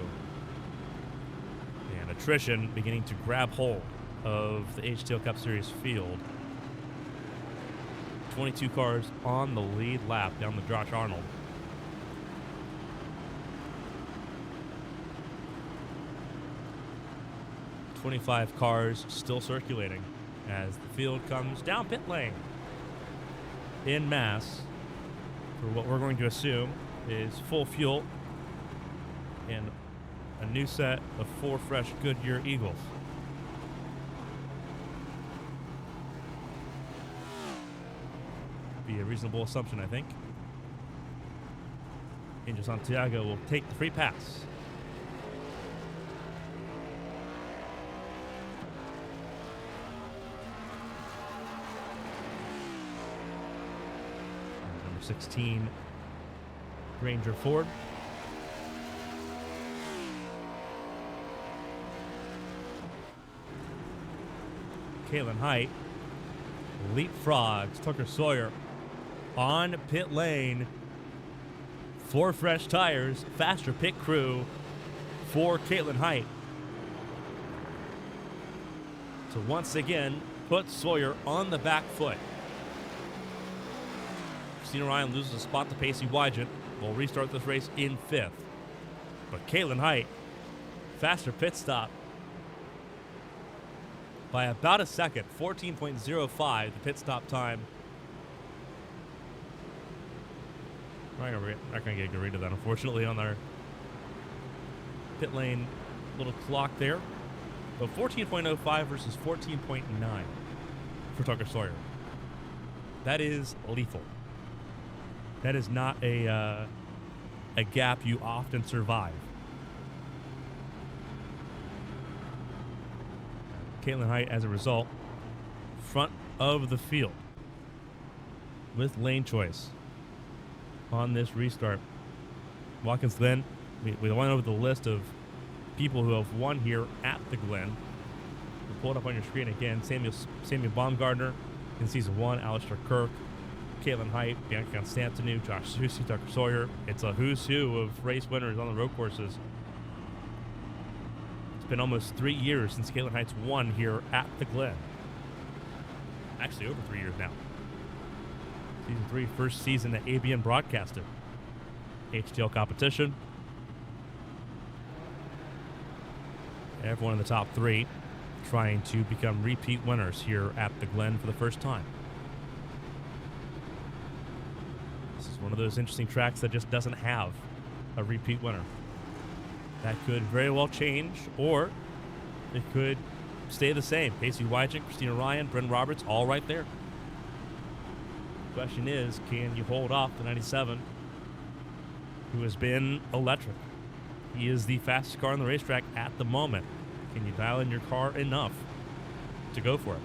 S1: And attrition beginning to grab hold of the HTL Cup Series field. 22 cars on the lead lap down the Josh Arnold. .25 cars still circulating as the field comes down pit lane in mass for what we're going to assume is full fuel and a new set of 4 fresh Goodyear Eagles. Be a reasonable assumption, I think. Angel Santiago will take the free pass. Number 16, Granger Ford. Caitlin Height leapfrogs Tucker Sawyer on pit lane. 4 fresh tires, faster pit crew for Caitlin Height to once again put Sawyer on the back foot. Christina Ryan loses a spot to Pacey Wygant. Will restart this race in 5th. But Caitlin Height, faster pit stop by about a second, 14.05 the pit stop time. We're not going to get a good read of that, unfortunately, on our pit lane little clock there. But 14.05 versus 14.9 for Tucker Sawyer. That is lethal. That is not a gap you often survive. Caitlin Height, as a result, front of the field with lane choice on this restart. Watkins Glen, we went over the list of people who have won here at the Glen. We'll pull it up on your screen again. Samuel Baumgartner, in season 1, Alistair Kirk, Caitlin Height, Bianca Constantinu, Josh Susie, Tucker Sawyer. It's a who's who of race winners on the road courses been almost 3 years since Caitlin Heights won here at the Glen. Actually, over 3 years now. Season 3, first season that ABN broadcasted. HTL competition. Everyone in the top 3 trying to become repeat winners here at the Glen for the first time. This is one of those interesting tracks that just doesn't have a repeat winner. That could very well change, or it could stay the same. Casey Wyjic, Christina Ryan, Bryn Roberts, all right there. The question is, can you hold off the 97, who has been electric? He is the fastest car on the racetrack at the moment. Can you dial in your car enough to go for it?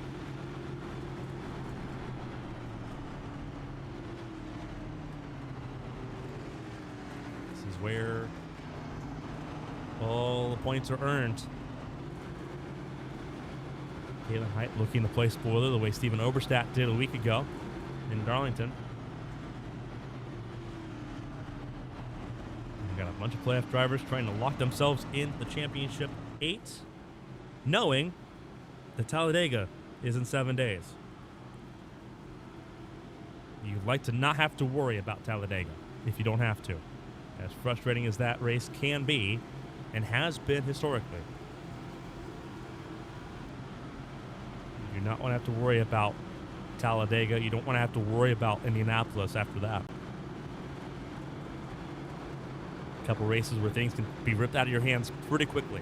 S1: This is where all the points are earned. Caitlin Height looking to play spoiler the way Steven Oberstadt did a week ago in Darlington. We've got a bunch of playoff drivers trying to lock themselves in the championship 8, knowing that Talladega is in 7 days. You'd like to not have to worry about Talladega if you don't have to. As frustrating as that race can be, and has been historically. You do not want to have to worry about Talladega. You don't want to have to worry about Indianapolis after that. A couple races where things can be ripped out of your hands pretty quickly.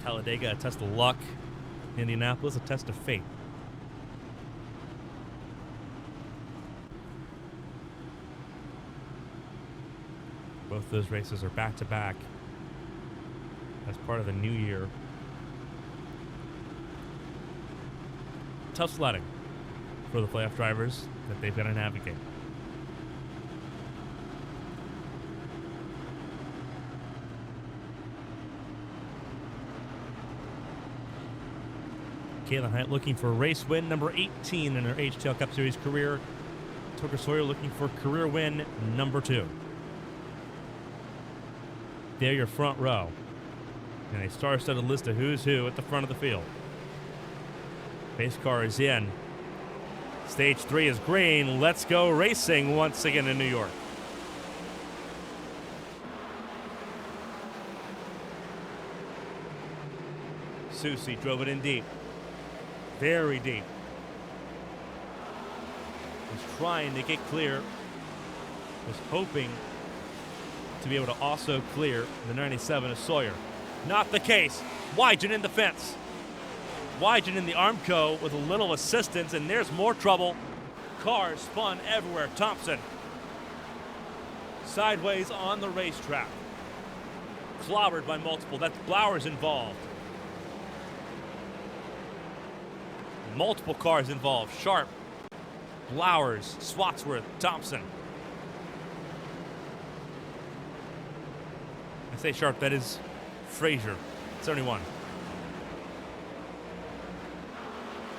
S1: Talladega, a test of luck. Indianapolis, a test of fate. Both those races are back-to-back as part of the new year. Tough sledding for the playoff drivers that they've got to navigate. Caitlin Height looking for race win number 18 in her HTL Cup Series career. Tucker Sawyer looking for career win number 2. There, your front row. And a star-studded list of who's who at the front of the field. Pace car is in. Stage 3 is green. Let's go racing once again in New York. Susie drove it in deep. Very deep. Was trying to get clear. Was hoping to be able to also clear the 97 of Sawyer. Not the case. Wygen in the fence. Wygen in the Armco with a little assistance, and there's more trouble. Cars spun everywhere. Thompson sideways on the racetrack. Clobbered by multiple. That's Blowers involved. Multiple cars involved. Sharp, Blowers, Swatsworth, Thompson. I say Sharp, that is Frazier, 71.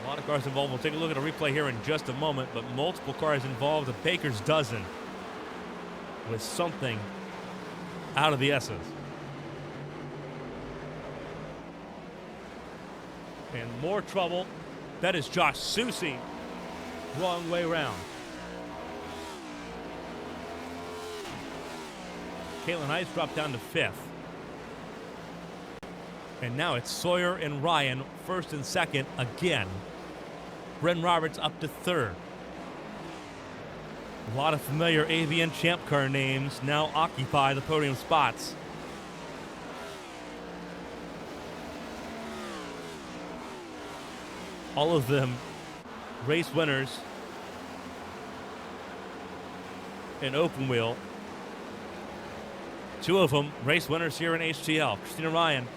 S1: A lot of cars involved. We'll take a look at a replay here in just a moment, but multiple cars involved. A baker's dozen with something out of the S's. And more trouble. That is Josh Susie. Wrong way around. Caitlin Heights dropped down to 5th. And now it's Sawyer and Ryan, 1st and 2nd again. Bryn Roberts up to 3rd. A lot of familiar AVN Champ Car names now occupy the podium spots. All of them race winners in open wheel. 2 of them race winners here in HTL. Christina Ryan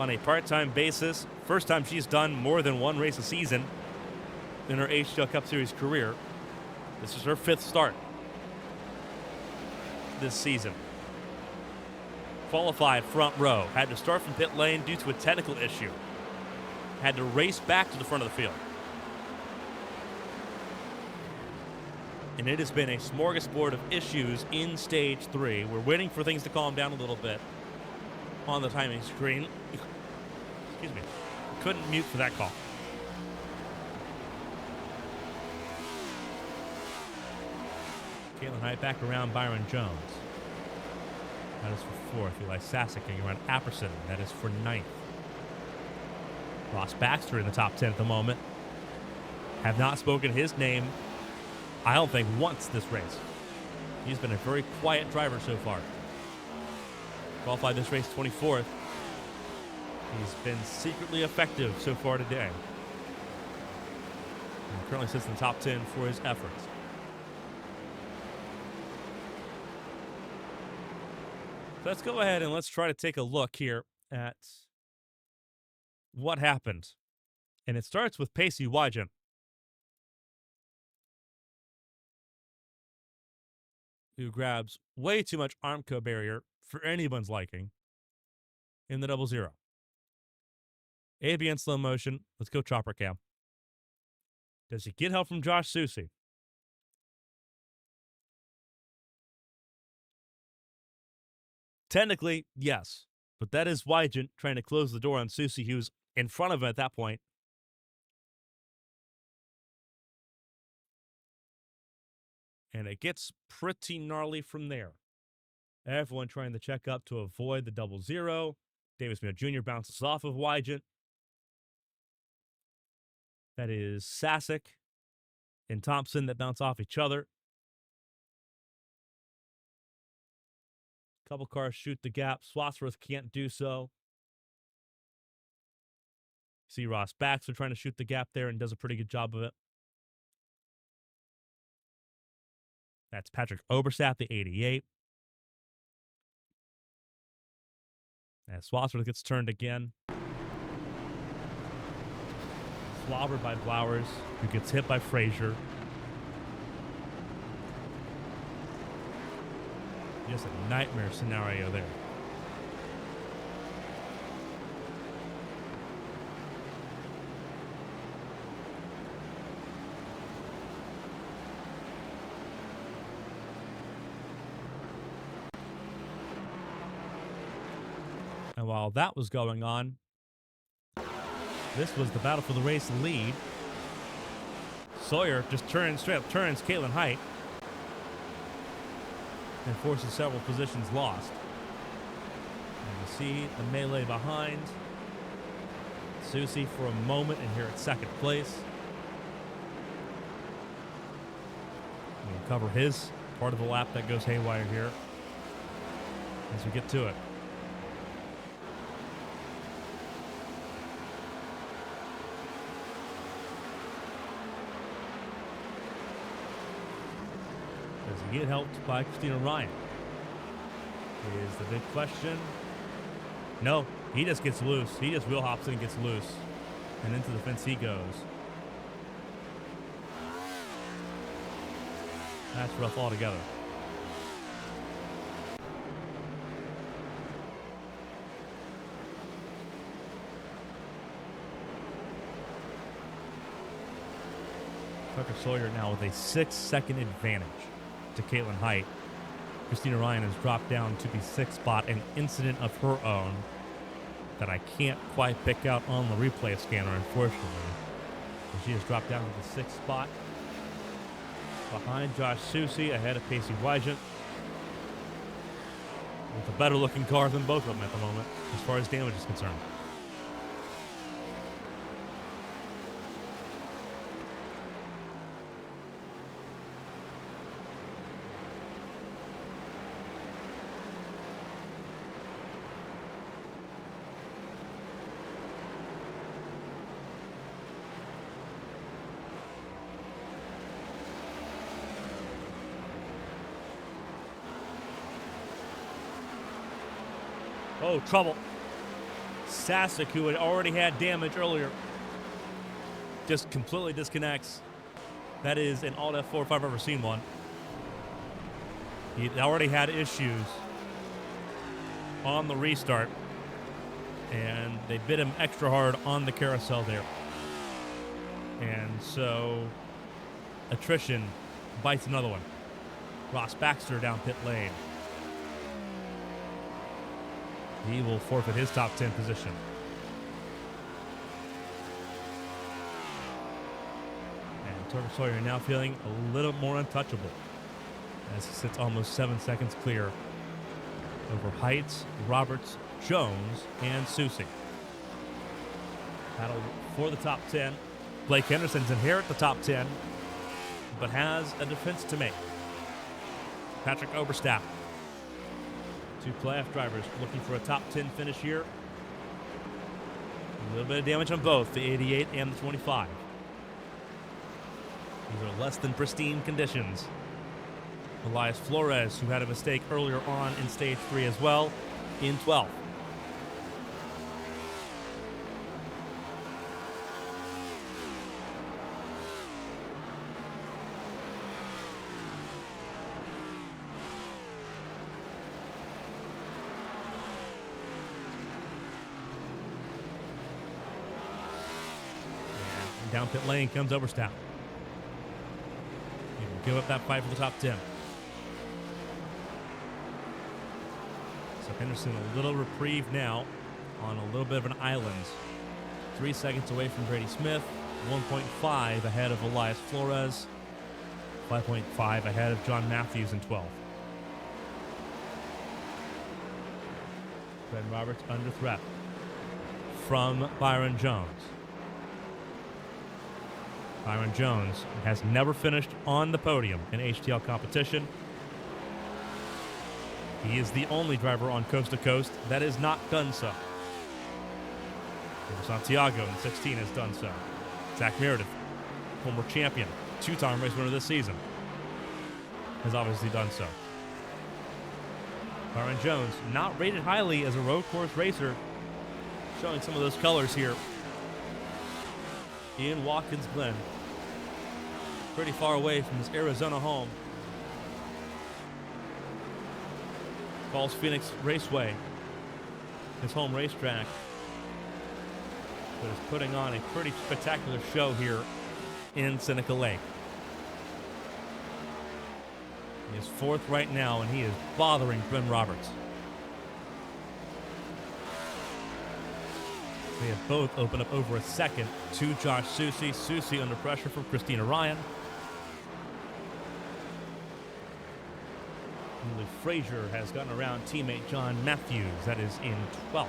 S1: on a part-time basis. First time she's done more than 1 race a season in her HTL Cup Series career. This is her 5th start this season. Qualified front row. Had to start from pit lane due to a technical issue. Had to race back to the front of the field. And it has been a smorgasbord of issues in stage 3. We're waiting for things to calm down a little bit on the timing screen. Excuse me. Couldn't mute for that call. Caitlin Height back around Byron Jones. That is for 4th. Eli Sasek around Apperson. That is for 9th. Ross Baxter in the top 10 at the moment. Have not spoken his name, I don't think, once this race. He's been a very quiet driver so far. Qualified this race 24th. He's been secretly effective so far today. And currently sits in the top 10 for his efforts. So let's go ahead and let's try to take a look here at what happened. And it starts with Pacey Wygant. Who grabs way too much Armco barrier for anyone's liking in the 00. AB in slow motion. Let's go chopper cam. Does he get help from Josh Susie? Technically, yes. But that is Wygant trying to close the door on Susie, who's in front of him at that point. And it gets pretty gnarly from there. Everyone trying to check up to avoid the 00. Davis Miller Jr. bounces off of Wygant. That is Sasek and Thompson that bounce off each other. Couple cars shoot the gap. Swatsworth can't do so. See Ross Baxter trying to shoot the gap there and does a pretty good job of it. That's Patrick Oberstadt, the 88. As Swatsworth gets turned again. Slobbered by Blowers, who gets hit by Frazier. Just a nightmare scenario there. And while that was going on, this was the battle for the race lead. Sawyer just straight up turns Caitlin Height and forces several positions lost. And you see the melee behind. Susie for a moment and here at second place. We'll cover his part of the lap that goes haywire here as we get to it. Does he get helped by Christina Ryan? Is the big question. No, he just gets loose. He just wheel hops in and gets loose. And into the fence he goes. That's rough altogether. Tucker Sawyer now with a 6-second advantage to Caitlin Height. Christina Ryan has dropped down to the 6th spot, an incident of her own that I can't quite pick out on the replay scanner, unfortunately. But she has dropped down to the 6th spot. Behind Josh Susie, ahead of Pacey Wygant. With a better looking car than both of them at the moment, as far as damage is concerned. Oh, trouble. Sasek, who had already had damage earlier, just completely disconnects. That is an alt F4 if I've ever seen one. He already had issues on the restart, and they bit him extra hard on the carousel there. And so attrition bites another one. Ross Baxter down pit lane. He will forfeit his top 10 position. And Turner Sawyer now feeling a little more untouchable as he sits almost 7 seconds clear over Heights, Roberts, Jones, and Susie. Battle for the top 10. Blake Henderson's inherit the top 10, but has a defense to make. Patrick Oberstadt, 2 playoff drivers looking for a top 10 finish here. A little bit of damage on both, the 88 and the 25. These are less than pristine conditions. Elias Flores, who had a mistake earlier on in stage 3 as well, in 12th. Down pit lane comes Oberstadt. He will give up that fight for the top 10. So Henderson a little reprieve now on a little bit of an island. 3 seconds away from Brady Smith. 1.5 ahead of Elias Flores. 5.5 ahead of John Matthews in 12th. Ben Roberts under threat from Byron Jones. Byron Jones has never finished on the podium in HTL competition. He is the only driver on Coast to Coast that has not done so. Santiago in 16 has done so. Zach Meredith, former champion, 2-time race winner this season, has obviously done so. Byron Jones, not rated highly as a road course racer, showing some of those colors here in Watkins Glen. Pretty far away from his Arizona home. Falls Phoenix Raceway, his home racetrack, but is putting on a pretty spectacular show here in Seneca Lake. He is 4th right now, and he is bothering Ben Roberts. They have both opened up over a second to Josh Susie. Susie under pressure from Christina Ryan. Emily Frazier has gotten around teammate John Matthews. That is in 12th.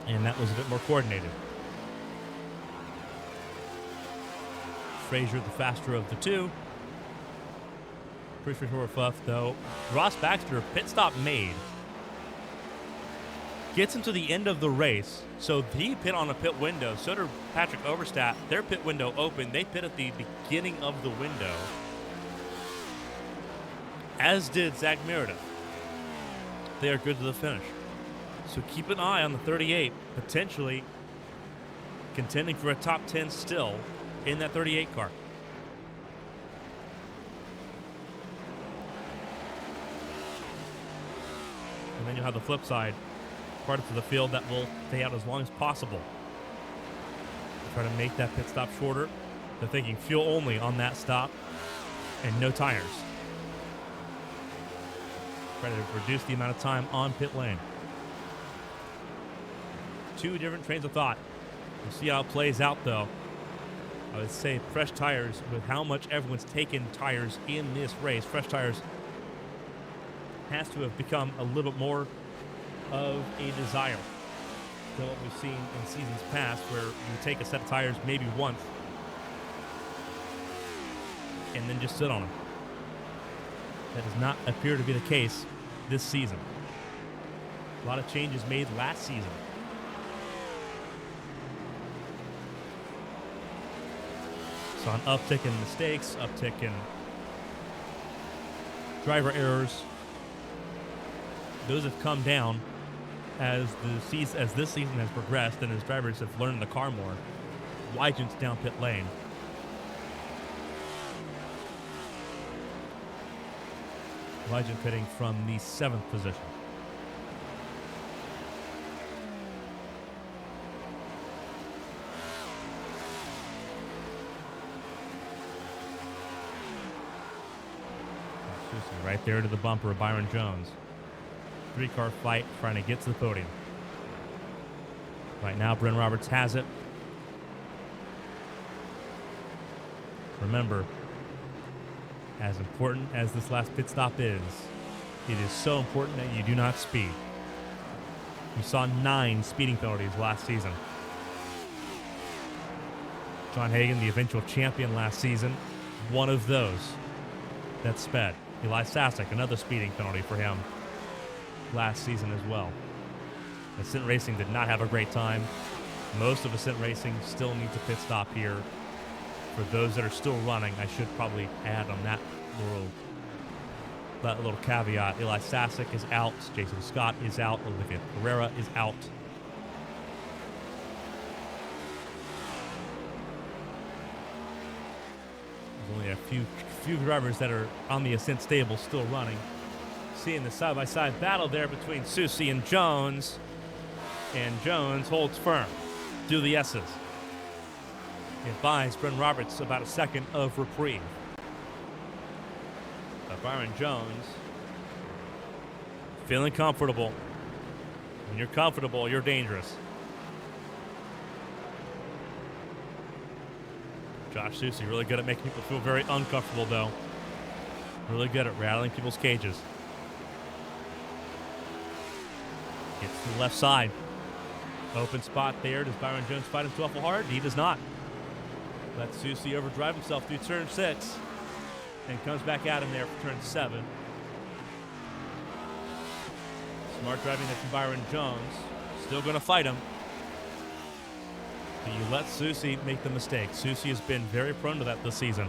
S1: And that was a bit more coordinated. Frazier the faster of the two. Pretty sure we're though. Ross Baxter, pit stop made. Gets into the end of the race, so he pit on a pit window. So did Patrick Oberstadt. Their pit window open. They pit at the beginning of the window, as did Zach Meredith. They are good to the finish. So keep an eye on the 38, potentially contending for a top 10 still in that 38 car. And then you'll have the flip side. Parts of the field that will stay out as long as possible. Try to make that pit stop shorter. They're thinking fuel only on that stop and no tires. Try to reduce the amount of time on pit lane. 2 different trains of thought. We'll see how it plays out though. I would say fresh tires, with how much everyone's taken tires in this race, fresh tires has to have become a little bit more of a desire than what we've seen in seasons past, where you take a set of tires maybe once and then just sit on them. That does not appear to be the case this season. A lot of changes made last season. So an uptick in mistakes, uptick in driver errors. Those have come down as this season has progressed and as drivers have learned the car more. Wygent's down pit lane. Wygent pitting from the 7th position. Right there to the bumper of Byron Jones. 3-car fight trying to get to the podium. Right now, Bryn Roberts has it. Remember, as important as this last pit stop is, it is so important that you do not speed. We saw 9 speeding penalties last season. John Hagan, the eventual champion last season, one of those that sped. Eli Sasek, another speeding penalty for him last season as well. Ascent Racing did not have a great time. Most of Ascent Racing still needs a pit stop here. For those that are still running, I should probably add on that little caveat. Eli Sasek is out. Jason Scott is out. Olivia Pereira is out. There's only a few drivers that are on the Ascent stable still running. Seeing the side-by-side battle there between Susie and Jones. And Jones holds firm. Do the S's. It buys Bryn Roberts about a second of reprieve. But Byron Jones feeling comfortable. When you're comfortable, you're dangerous. Josh Susie really good at making people feel very uncomfortable, though. Really good at rattling people's cages. Gets to the left side. Open spot there. Does Byron Jones fight him too awful hard? He does not. Lets Susie overdrive himself through turn 6 and comes back at him there for turn 7. Smart driving there from Byron Jones. Still going to fight him. But you let Susie make the mistake. Susie has been very prone to that this season.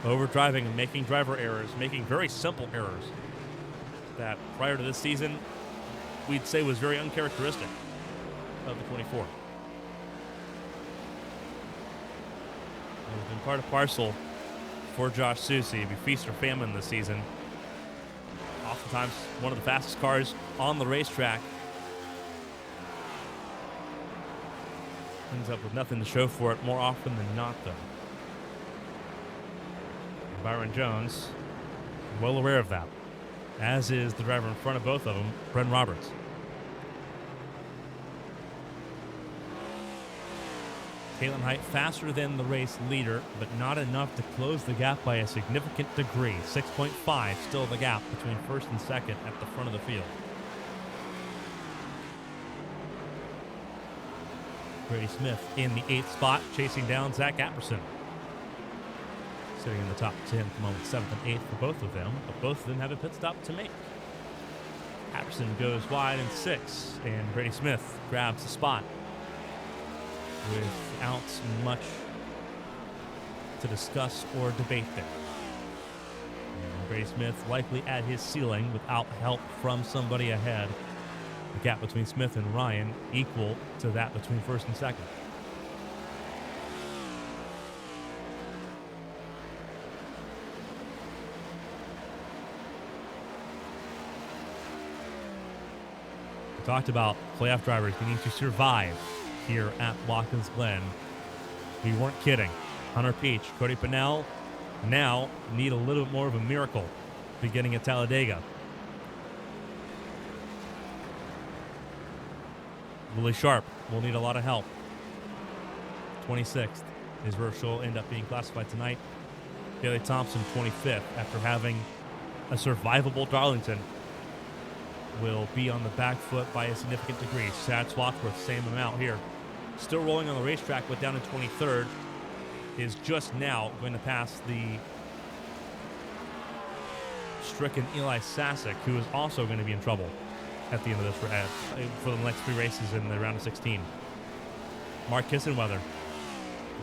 S1: Overdriving and making driver errors, making very simple errors that prior to this season we'd say was very uncharacteristic of the 24. It's been part of parcel for Josh Susie. Be feast or famine this season. Oftentimes one of the fastest cars on the racetrack. Ends up with nothing to show for it more often than not, though. Byron Jones, well aware of that, as is the driver in front of both of them, Bryn Roberts. Caitlin Height faster than the race leader, but not enough to close the gap by a significant degree. 6.5 still the gap between first and second at the front of the field. Brady Smith in the 8th spot, chasing down Zach Apperson. Sitting in the top 10 at the moment, 7th and 8th for both of them, but both of them have a pit stop to make. Apperson goes wide in 6th, and Brady Smith grabs the spot without much to discuss or debate there. And Brady Smith likely at his ceiling without help from somebody ahead. The gap between Smith and Ryan equal to that between first and second. We talked about playoff drivers needing to survive here at Watkins Glen. We weren't kidding. Hunter Peach, Cody Pennell now need a little bit more of a miracle beginning at Talladega. Willie Sharp will need a lot of help. 26th is where she'll end up being classified tonight. Haley Thompson, 25th, after having a survivable Darlington, will be on the back foot by a significant degree. Sad Swathworth, same amount here. Still rolling on the racetrack, but down in 23rd, is just now going to pass the stricken Eli Sasek, who is also going to be in trouble at the end of this for the next 3 races in the round of 16. Mark Kissenweather.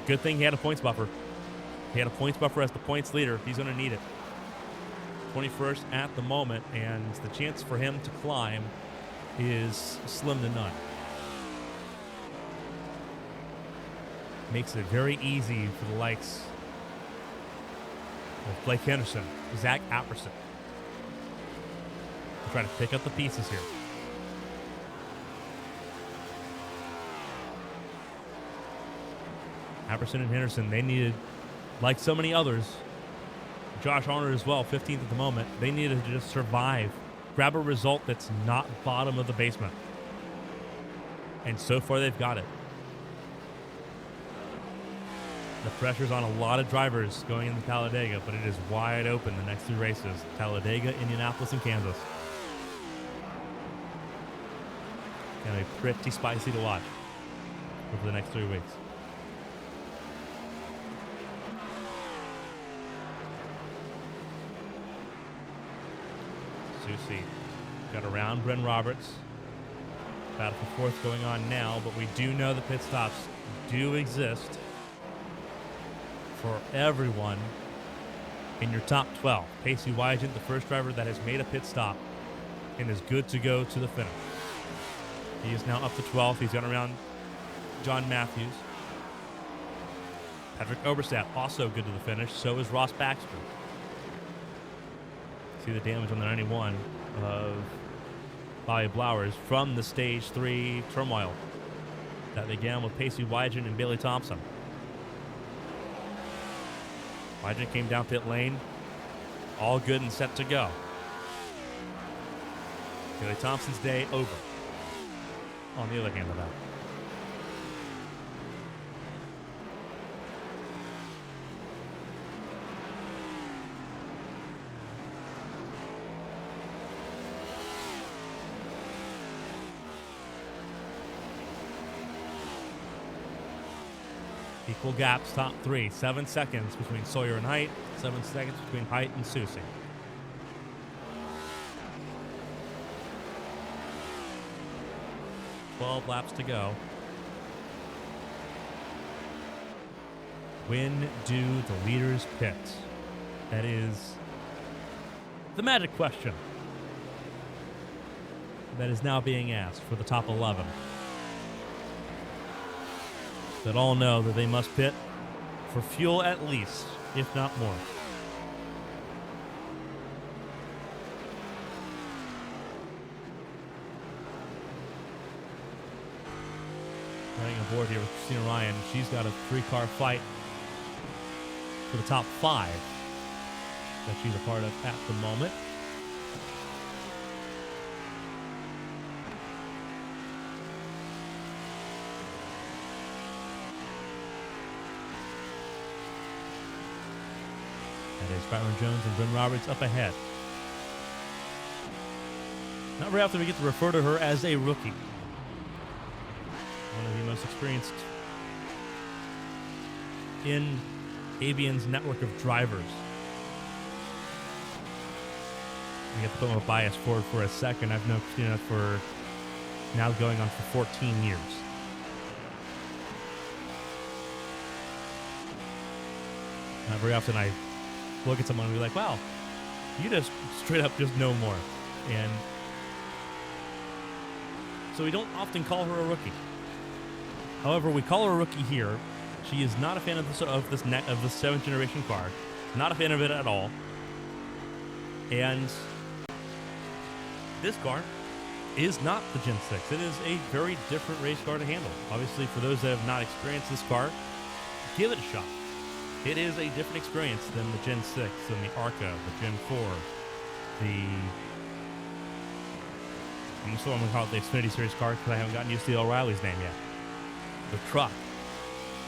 S1: Good thing he had a points buffer. He had a points buffer as the points leader. He's going to need it. 21st at the moment, and the chance for him to climb is slim to none. Makes it very easy for the likes of Blake Henderson, Zach Apperson, to try to pick up the pieces here. Apperson and Henderson, they needed, like so many others, Josh Arnold as well, 15th at the moment. They needed to just survive, grab a result that's not bottom of the basement. And so far, they've got it. The pressure's on a lot of drivers going into Talladega, but it is wide open the next 3 races. Talladega, Indianapolis, and Kansas. Going to be pretty spicy to watch over the next 3 weeks. Susie got around Bryn Roberts. Battle for 4th going on now, but we do know the pit stops do exist for everyone in your top 12. Pacey Wygant, the first driver that has made a pit stop and is good to go to the finish. He is now up to 12th. He's gone around John Matthews. Patrick Oberstadt also good to the finish. So is Ross Baxter. See the damage on the 91 of Bobby Blowers from the stage 3 turmoil that began with Pacey Wygant and Bailey Thompson. Wygant came down pit lane, all good and set to go. Bailey Thompson's day over. On the other hand of that. Equal gaps, top 3. 7 seconds between Sawyer and Height. 7 seconds between Height and Susie. $12 laps to go. When do the leaders pit? That is the magic question that is now being asked for the top 11. That all know that they must pit for fuel at least, if not more. Running aboard here with Christina Ryan. She's got a 3-car fight for the top 5 that she's a part of at the moment. That is Byron Jones and Bryn Roberts up ahead. Not very often we get to refer to her as a rookie. One of the most experienced in Avian's network of drivers. We get to put my bias forward for a second. I've known Christina for now going on for 14 years. Not very often I look at someone and be like, wow, you just straight up just know more. And so we don't often call her a rookie. However, we call her a rookie here. She is not a fan of this 7th generation car. Not a fan of it at all. And this car is not the Gen 6. It is a very different race car to handle. Obviously, for those that have not experienced this car, give it a shot. It is a different experience than the Gen 6, than the ARCA, the Gen 4, I'm still going to call it the Xfinity Series car because I haven't gotten used to the O'Reilly's name yet. The truck.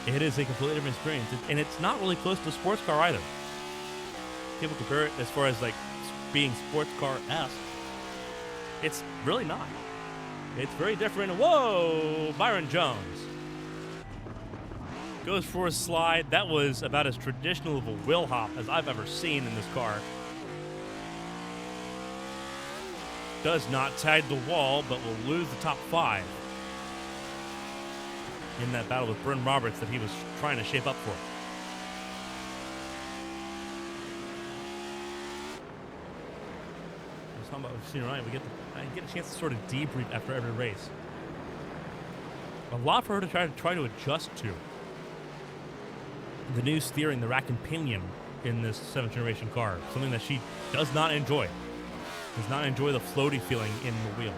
S1: It is a completely different experience, and it's not really close to a sports car either. People compare it as far as like being sports car-esque. It's really not. It's very different. Whoa! Byron Jones goes for a slide. That was about as traditional of a wheel hop as I've ever seen in this car. Does not tag the wall, but will lose the top 5 in that battle with Bryn Roberts that he was trying to shape up for. I was talking about Christina Ryan. I get a chance to sort of debrief after every race. A lot for her to try to adjust to. The new steering, the rack and pinion in this 7th generation car, something that she does not enjoy. Does not enjoy the floaty feeling in the wheel.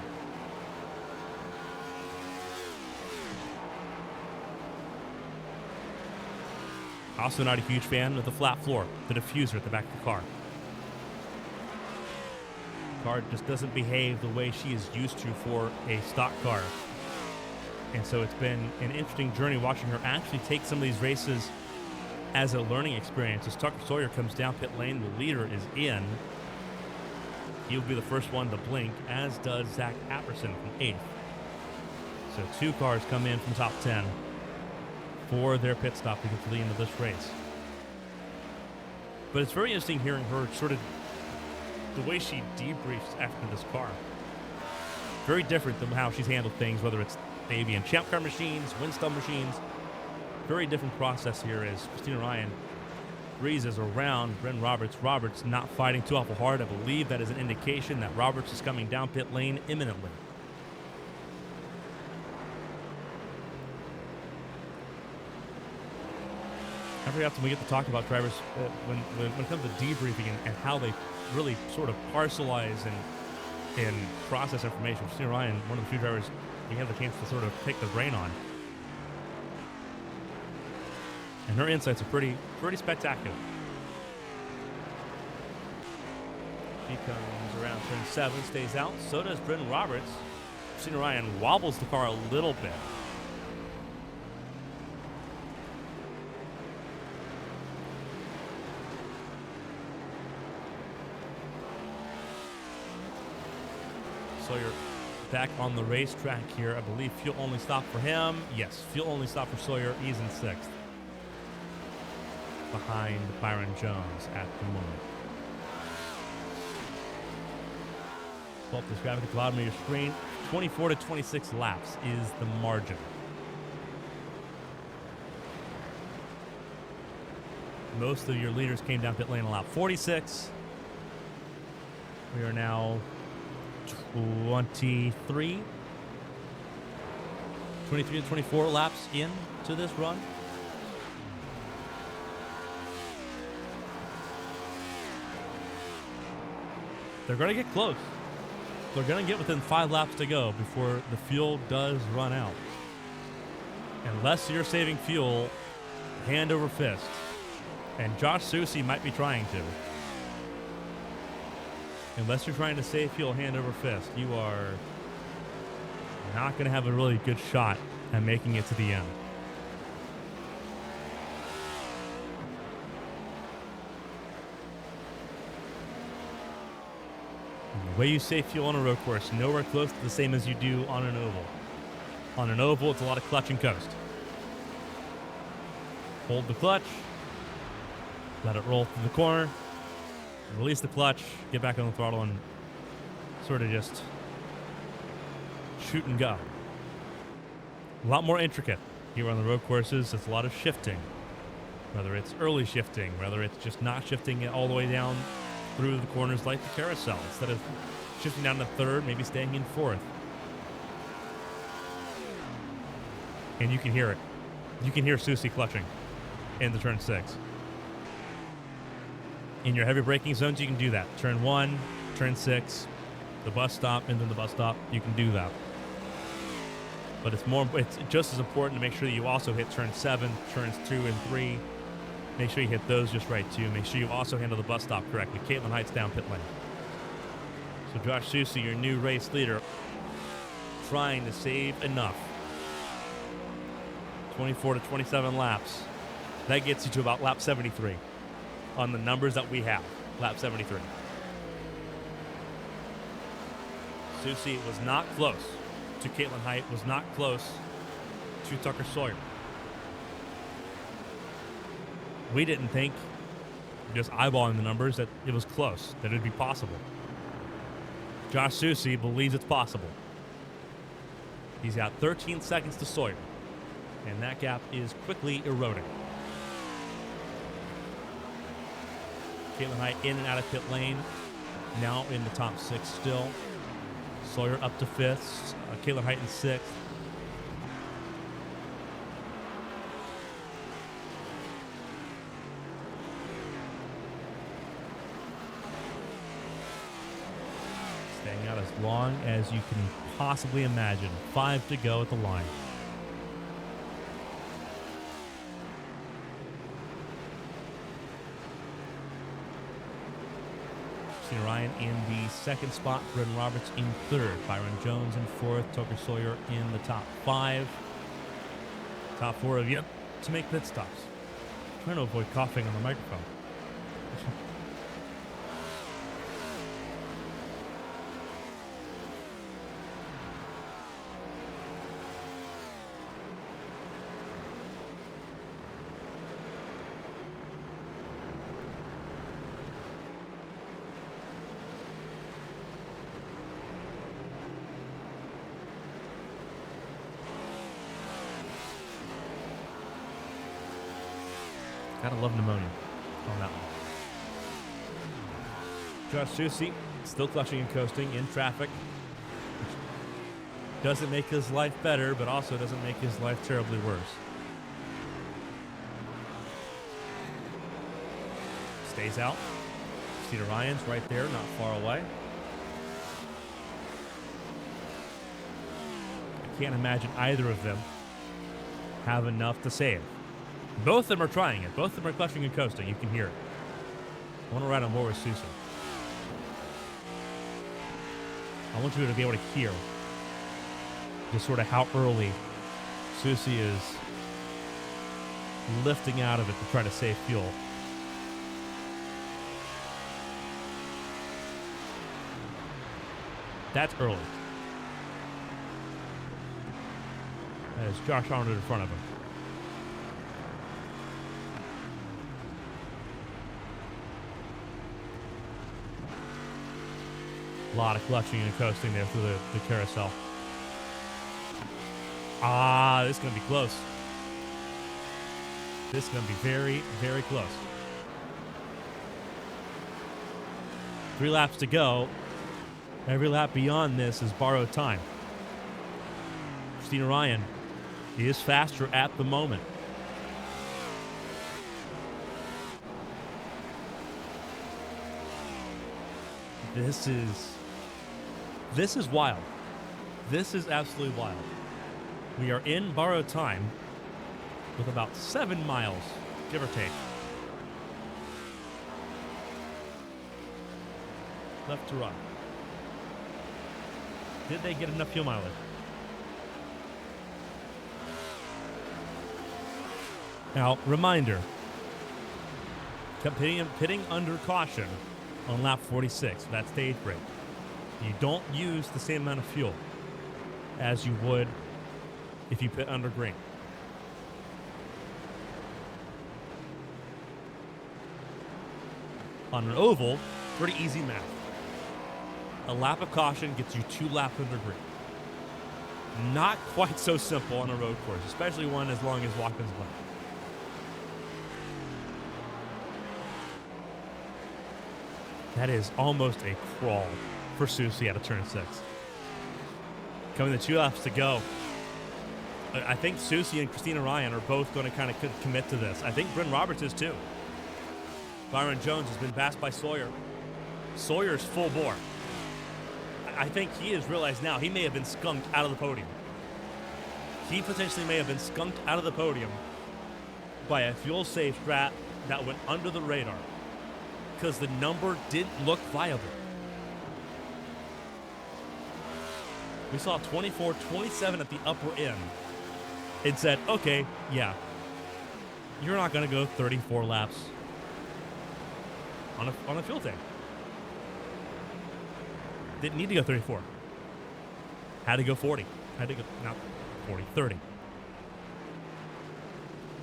S1: Also not a huge fan of the flat floor, the diffuser at the back of the car. The car just doesn't behave the way she is used to for a stock car. And so it's been an interesting journey watching her actually take some of these races as a learning experience. As Tucker Sawyer comes down pit lane, the leader is in. He'll be the first one to blink, as does Zach Apperson from 8th. So 2 cars come in from top 10 for their pit stop to get to the end of this race. But it's very interesting hearing her sort of the way she debriefs after this car. Very different than how she's handled things, whether it's maybe in Champ Car machines, Winstone machines. Very different process here as Christina Ryan breezes around Bryn Roberts. Roberts not fighting too awful hard. I believe that is an indication that Roberts is coming down pit lane imminently. Every often we get to talk about drivers when it comes to debriefing and how they really sort of parcelize and process information. Christina Ryan, one of the few drivers you have the chance to sort of take the brain on. And her insights are pretty spectacular. She comes around turn 7, stays out. So does Bryn Roberts. Christina Ryan wobbles the car a little bit. Sawyer back on the racetrack here. I believe fuel only stop for him. Yes, fuel only stop for Sawyer. He's in 6th. Behind Byron Jones at the moment. Pull up this graphic at the bottom of your screen. 24 to 26 laps is the margin. Most of your leaders came down pit lane a lap 46. We are now 23 to 24 laps into this run. They're going to get close. They're going to get within 5 laps to go before the fuel does run out. Unless you're saving fuel, hand over fist. And Josh Susie might be trying to. Unless you're trying to save fuel hand over fist, you are not going to have a really good shot at making it to the end. And the way you save fuel on a road course, nowhere close to the same as you do on an oval. On an oval, it's a lot of clutch and coast. Hold the clutch, let it roll through the corner, release the clutch, get back on the throttle, and sort of just shoot and go. A lot more intricate here on the road courses. It's a lot of shifting, whether it's early shifting, whether it's just not shifting it all the way down through the corners like the carousel. Instead of shifting down to 3rd, maybe staying in 4th. And you can hear it. You can hear Susie clutching in the turn 6. In your heavy braking zones, you can do that. Turn 1, turn 6, the bus stop, and then the bus stop. You can do that. But it's just as important to make sure that you also hit turn 7, turns 2 and 3. Make sure you hit those just right, too. Make sure you also handle the bus stop correctly. Caitlin Height's down pit lane. So Josh Susie, your new race leader, trying to save enough. 24 to 27 laps. That gets you to about lap 73 on the numbers that we have. Lap 73. Susie was not close to Caitlin Height, was not close to Tucker Sawyer. We didn't think, just eyeballing the numbers, that it was close, that it would be possible. Josh Susie believes it's possible. He's got 13 seconds to Sawyer, and that gap is quickly eroding. Caitlin Height in and out of pit lane, now in the top 6 still. Sawyer up to 5th, Caitlin Height in 6th. Staying out as long as you can possibly imagine. 5 to go at the line. Christina Ryan in the second spot, Brendan Roberts in third, Byron Jones in fourth, Tucker Sawyer in the top 5. Top 4 of yet to make pit stops. I'm trying to avoid coughing on the microphone. Gotta love pneumonia on that one. Josh Susi still clutching and coasting in traffic. Doesn't make his life better, but also doesn't make his life terribly worse. Stays out. Christina Ryan's right there, not far away. I can't imagine either of them have enough to save. Both of them are trying it. Both of them are clutching and coasting. You can hear it. I want to ride on board with Susi. I want you to be able to hear just sort of how early Susi is lifting out of it to try to save fuel. That's early. That is Josh Arnold in front of him. A lot of clutching and coasting there through the carousel. This is going to be close. This is going to be very, very close. 3 laps to go. Every lap beyond this is borrowed time. Christina Ryan is faster at the moment. This is wild. This is absolutely wild. We are in borrowed time with about 7 miles, give or take, left to run. Did they get enough fuel mileage? Now, reminder, pitting under caution on lap 46, that stage break. You don't use the same amount of fuel as you would if you pit under green. On an oval, pretty easy math. A lap of caution gets you 2 laps under green. Not quite so simple on a road course, especially one as long as Watkins Glen. That is almost a crawl for Susi out of turn 6. Coming to 2 laps to go. I think Susi and Christina Ryan are both going to kind of commit to this. I think Brendan Roberts is too. Byron Jones has been passed by Sawyer. Sawyer's full bore. I think he has realized now he may have been skunked out of the podium. He potentially may have been skunked out of the podium by a fuel safe strat that went under the radar because the number didn't look viable. We saw 24, 27 at the upper end and said, okay, yeah, you're not going to go 34 laps on a fuel tank. Didn't need to go 34. Had to go 40. Had to go, not 40, 30.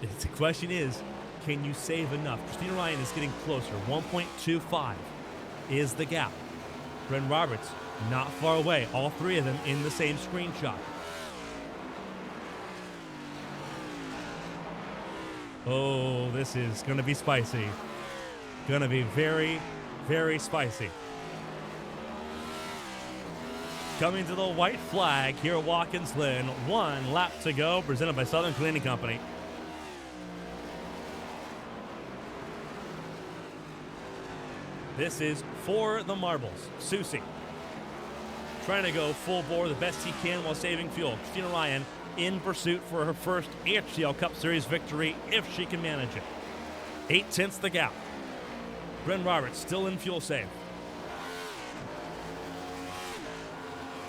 S1: The question is, can you save enough? Christina Ryan is getting closer. 1.25 is the gap. Brendan Roberts, not far away. All 3 of them in the same screenshot. Oh, this is going to be spicy. Going to be very, very spicy. Coming to the white flag here at Watkins Glen. 1 lap to go, presented by Southern Cleaning Company. This is for the marbles. Susi trying to go full bore the best he can while saving fuel. Christina Ryan in pursuit for her first HTL Cup Series victory if she can manage it. 0.8 the gap. Brendan Roberts still in fuel save.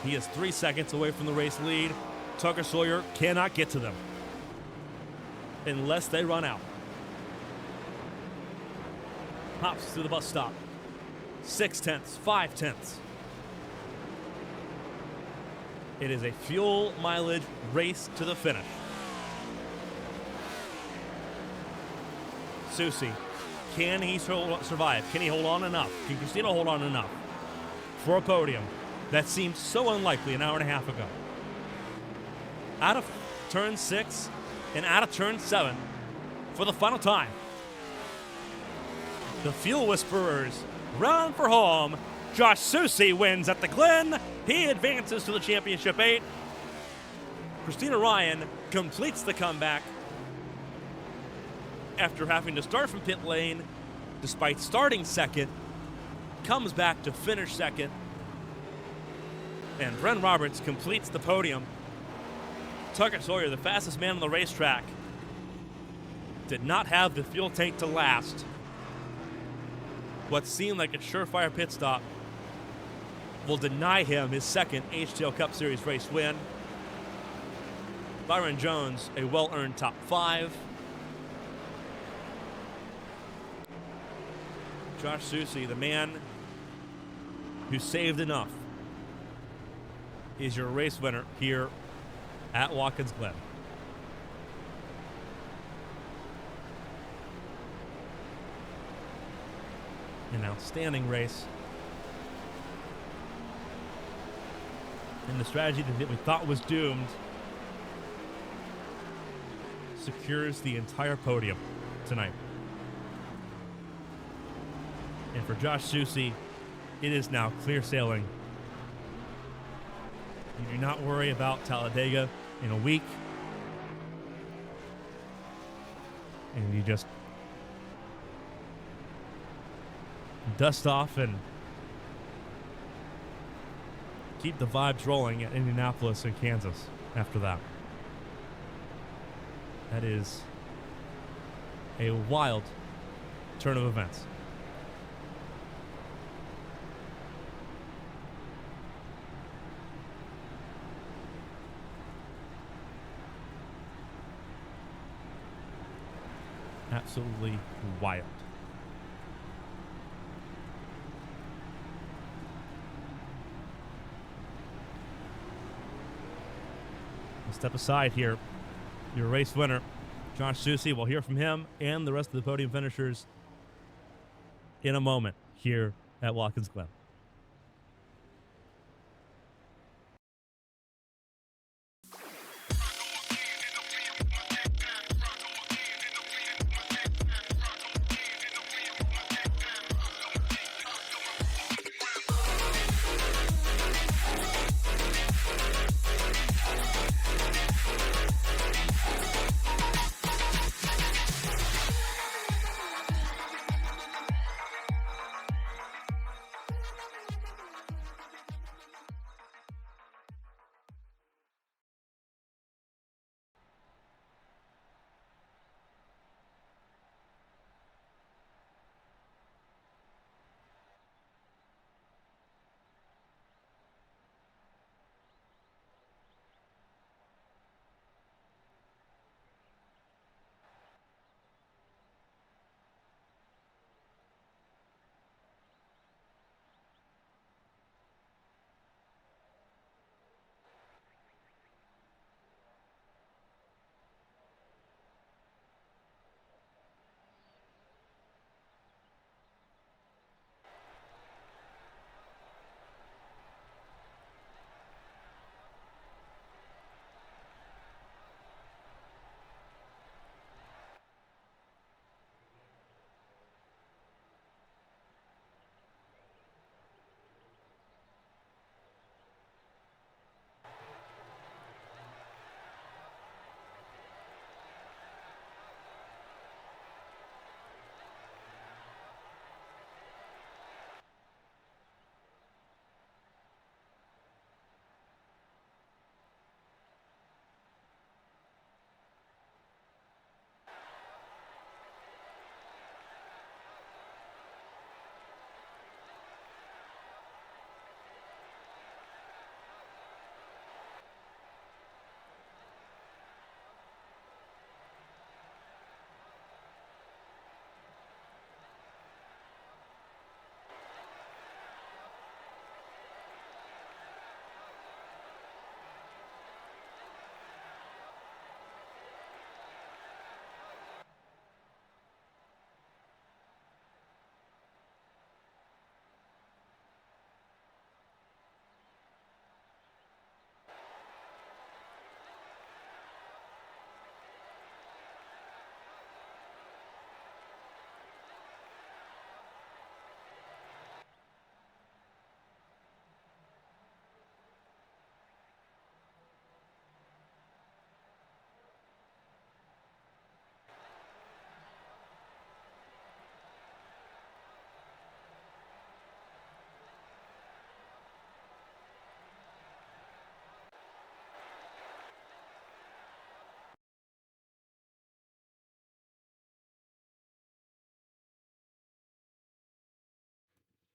S1: He is 3 seconds away from the race lead. Tucker Sawyer cannot get to them unless they run out. Hops through the bus stop. 0.6, 0.5. It is a fuel mileage race to the finish. Susie, can he survive? Can he hold on enough? Can Christina hold on enough for a podium that seemed so unlikely an hour and a half ago? Out of turn 6 and out of turn 7 for the final time. The Fuel Whisperers run for home. Josh Susie wins at the Glen. He advances to the Championship 8. Christina Ryan completes the comeback after having to start from pit lane, despite starting second, comes back to finish second. And Bren Roberts completes the podium. Tucker Sawyer, the fastest man on the racetrack, did not have the fuel tank to last what seemed like a surefire pit stop will deny him his second HTL Cup Series race win. Byron Jones, a well-earned top 5. Josh Susie, the man who saved enough, is your race winner here at Watkins Glen. An outstanding race. And the strategy that we thought was doomed secures the entire podium tonight. And for Josh Susie, it is now clear sailing. You do not worry about Talladega in a week. And you just dust off and keep the vibes rolling at Indianapolis and Kansas after that. That is a wild turn of events. Absolutely wild. We'll step aside here. Your race winner, Josh Susie. We'll hear from him and the rest of the podium finishers in a moment here at Watkins Glen.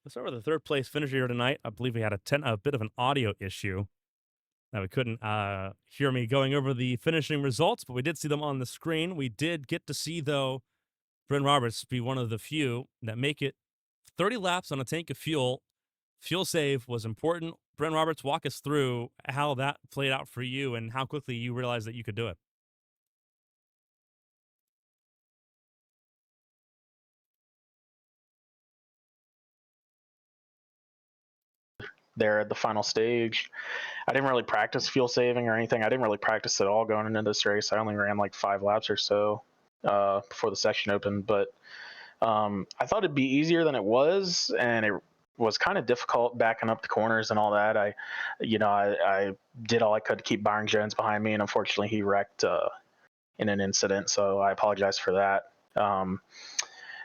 S1: Let's start with the third place finisher here tonight. I believe we had a bit of an audio issue that we couldn't hear me going over the finishing results, but we did see them on the screen. We did get to see, though, Bryn Roberts be one of the few that make it 30 laps on a tank of fuel. Fuel save was important. Bryn Roberts, walk us through how that played out for you and how quickly you realized that you could do it.
S2: There at the final stage, I didn't really practice fuel saving or anything. I didn't really practice at all going into this race. I only ran like 5 laps or so before the section opened, but I thought it'd be easier than it was, and it was kind of difficult backing up the corners and all that. I did all I could to keep Byron Jones behind me, and unfortunately he wrecked in an incident, so I apologize for that.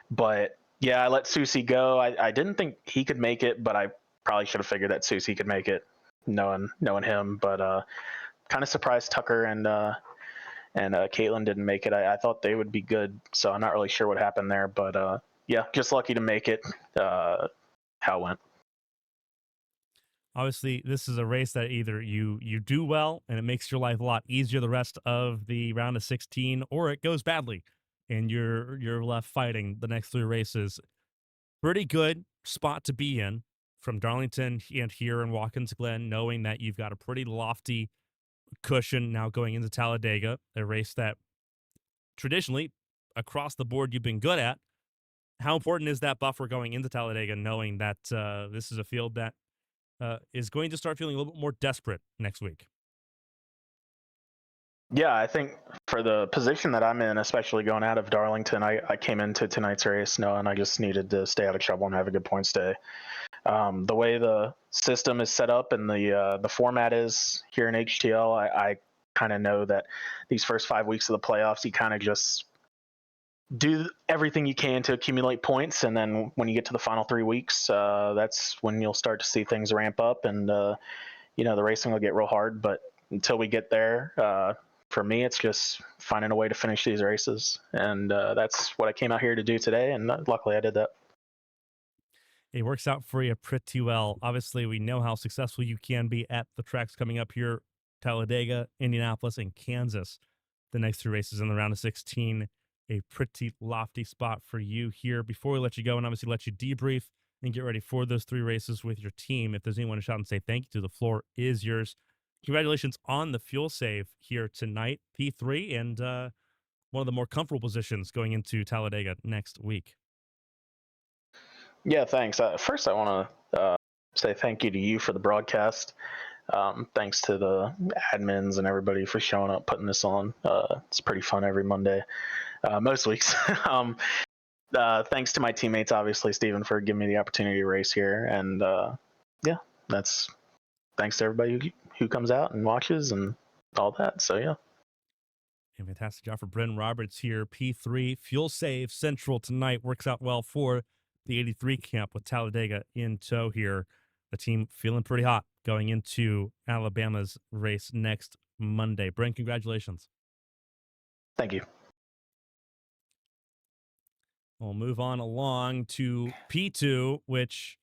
S2: But yeah, I let Susie go. I didn't think he could make it, but I probably should have figured that Susie could make it, knowing him. But kind of surprised Tucker and Caitlin didn't make it. I thought they would be good, so I'm not really sure what happened there. But yeah, just lucky to make it. How it went.
S1: Obviously, this is a race that either you do well and it makes your life a lot easier the rest of the round of 16, or it goes badly and you're left fighting the next 3 races. Pretty good spot to be in from Darlington and here in Watkins Glen, knowing that you've got a pretty lofty cushion now going into Talladega, a race that traditionally across the board you've been good at. How important is that buffer going into Talladega, knowing that this is a field that is going to start feeling a little bit more desperate next week?
S2: Yeah, I think for the position that I'm in, especially going out of Darlington, I came into tonight's race knowing I just needed to stay out of trouble and have a good points day. The way the system is set up and the format is here in HTL, I kind of know that these first 5 weeks of the playoffs, you kind of just do everything you can to accumulate points, and then when you get to the final 3 weeks, that's when you'll start to see things ramp up, and the racing will get real hard. But until we get there, for me, it's just finding a way to finish these races, and that's what I came out here to do today, and luckily I did that.
S1: It works out for you pretty well. Obviously, we know how successful you can be at the tracks coming up here, Talladega, Indianapolis, and Kansas. The next 3 races in the round of 16, a pretty lofty spot for you here. Before we let you go and obviously let you debrief and get ready for those 3 races with your team, if there's anyone to shout and say thank you to, the floor is yours. Congratulations on the fuel save here tonight, P3, and one of the more comfortable positions going into Talladega next week.
S2: Yeah, thanks. First, I want to say thank you to you for the broadcast. Thanks to the admins and everybody for showing up, putting this on. It's pretty fun every Monday, most weeks. Thanks to my teammates, obviously, Steven, for giving me the opportunity to race here. And yeah, that's thanks to everybody who comes out and watches and all that. So, yeah.
S1: A fantastic job for Bryn Roberts here. P3 fuel save central tonight works out well for the 83 camp with Talladega in tow here. The team feeling pretty hot going into Alabama's race next Monday. Bryn, congratulations.
S2: Thank you.
S1: We'll move on along to P2, which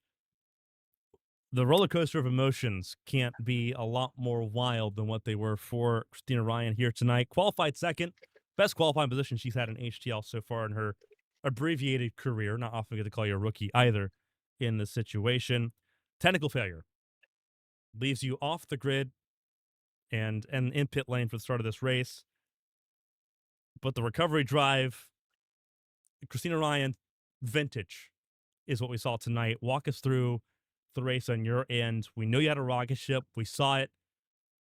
S1: the roller coaster of emotions can't be a lot more wild than what they were for Christina Ryan here tonight. Qualified second, best qualifying position she's had in HTL so far in her abbreviated career. Not often get to call you a rookie either in this situation. Technical failure leaves you off the grid and in pit lane for the start of this race. But the recovery drive, Christina Ryan vintage, is what we saw tonight. Walk us through the race on your end. We know you had a rocket ship. We saw it,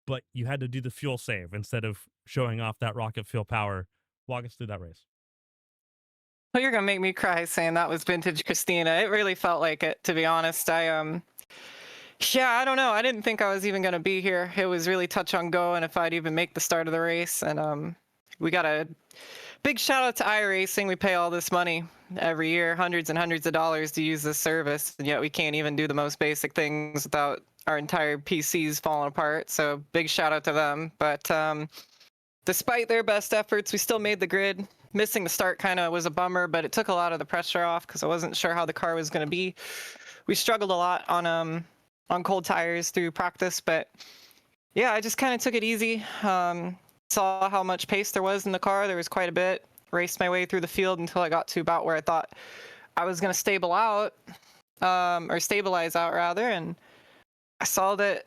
S1: but you had to do the fuel save instead of showing off that rocket fuel power. Walk us through that race.
S3: Well, you're gonna make me cry saying that was vintage Christina. It really felt like it, to be honest. Yeah, I don't know. I didn't think I was even gonna be here. It was really touch on go, and if I'd even make the start of the race. And we got a big shout out to iRacing. We pay all this money every year, hundreds and hundreds of dollars to use this service, and yet we can't even do the most basic things without our entire PCs falling apart. So big shout out to them. But despite their best efforts, we still made the grid. Missing the start kind of was a bummer, but it took a lot of the pressure off because I wasn't sure how the car was going to be we struggled a lot on cold tires through practice, but yeah, I just kind of took it easy. Saw how much pace there was in the car. There was quite a bit. Raced my way through the field until I got to about where I thought I was going to stabilize out rather, and I saw that,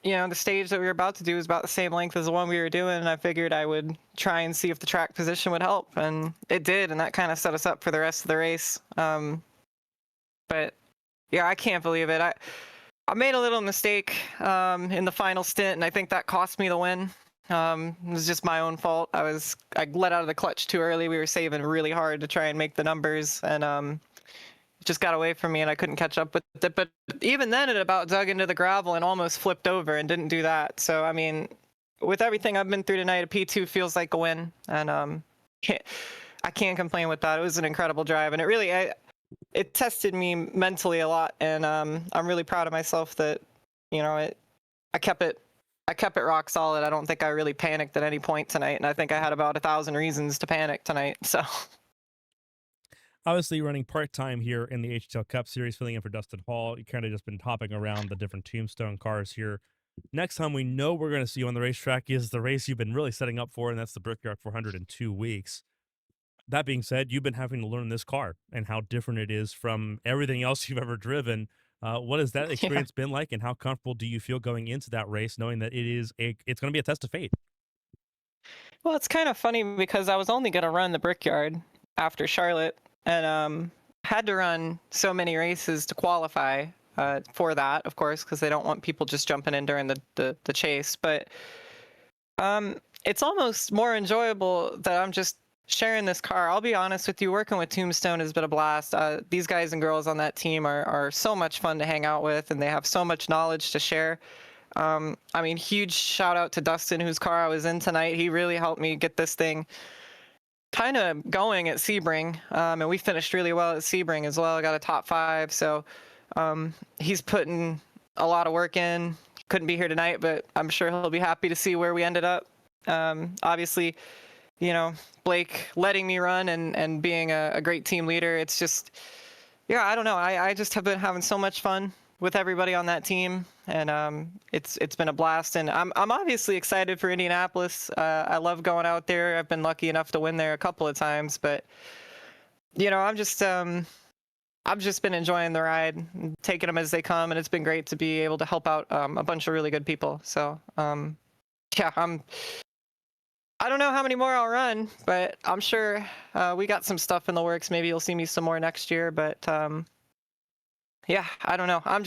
S3: the stage that we were about to do was about the same length as the one we were doing, and I figured I would try and see if the track position would help, and it did, and that kind of set us up for the rest of the race. But yeah, I can't believe it. I made a little mistake in the final stint, and I think that cost me the win. It was just my own fault. I let out of the clutch too early. We were saving really hard to try and make the numbers, and it just got away from me, and I couldn't catch up with it. But even then, it about dug into the gravel and almost flipped over and didn't do that. So I mean, with everything I've been through tonight, a P2 feels like a win, and I can't complain with that. It was an incredible drive, and it tested me mentally a lot, and I'm really proud of myself that I kept it rock solid. I don't think I really panicked at any point tonight, and I think I had about 1,000 reasons to panic tonight. So
S1: obviously running part-time here in the HTL Cup Series, filling in for Dustin Hall. You kind of just been hopping around the different Tombstone cars here. Next time we know we're going to see you on the racetrack is the race you've been really setting up for, and that's the Brickyard 400 in 2 weeks. That being said, you've been having to learn this car and how different it is from everything else you've ever driven. What has that experience been like, and how comfortable do you feel going into that race, knowing that it's going to be a test of fate?
S3: Well, it's kind of funny because I was only going to run the Brickyard after Charlotte, and had to run so many races to qualify for that, of course, because they don't want people just jumping in during the chase. But it's almost more enjoyable that I'm just sharing this car. I'll be honest with you, working with Tombstone has been a blast. These guys and girls on that team are so much fun to hang out with, and they have so much knowledge to share. I mean, huge shout out to Dustin, whose car I was in tonight. He really helped me get this thing kind of going at Sebring, and we finished really well at Sebring as well. I got a top 5, so he's putting a lot of work in. Couldn't be here tonight, but I'm sure he'll be happy to see where we ended up. Obviously, Blake letting me run and being a great team leader. It's just, I don't know. I just have been having so much fun with everybody on that team, and it's been a blast. And I'm obviously excited for Indianapolis. I love going out there. I've been lucky enough to win there a couple of times, but I've just been enjoying the ride, taking them as they come, and it's been great to be able to help out a bunch of really good people. So I don't know how many more I'll run, but I'm sure we got some stuff in the works. Maybe you'll see me some more next year, but I don't know. I'm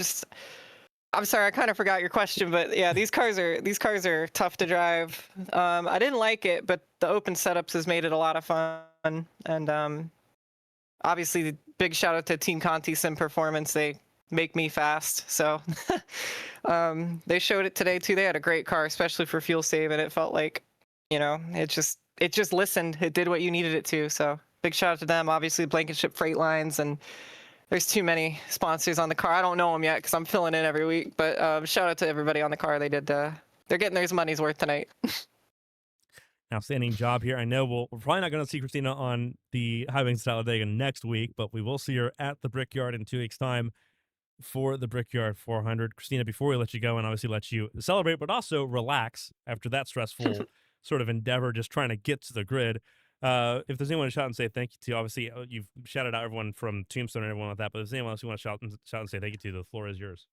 S3: sorry, I kind of forgot your question, but yeah, these cars are tough to drive. I didn't like it, but the open setups has made it a lot of fun. And obviously, big shout out to Team Conti Sim Performance. They make me fast, so they showed it today too. They had a great car, especially for fuel save, and it felt like it just listened. It did what you needed it to. So big shout out to them. Obviously, Blankenship Freight Lines, and there's too many sponsors on the car. I don't know them yet because I'm filling in every week. But shout out to everybody on the car. They did. They're getting their money's worth tonight.
S1: Outstanding job here. I know we're probably not going to see Christina on the High Wings Talladega next week, but we will see her at the Brickyard in 2 weeks' time for the Brickyard 400. Christina, before we let you go and obviously let you celebrate, but also relax after that stressful sort of endeavor, just trying to get to the grid. If there's anyone to shout and say thank you to, obviously you've shouted out everyone from Tombstone and everyone like that, but if there's anyone else you want to shout and say thank you to, the floor is yours.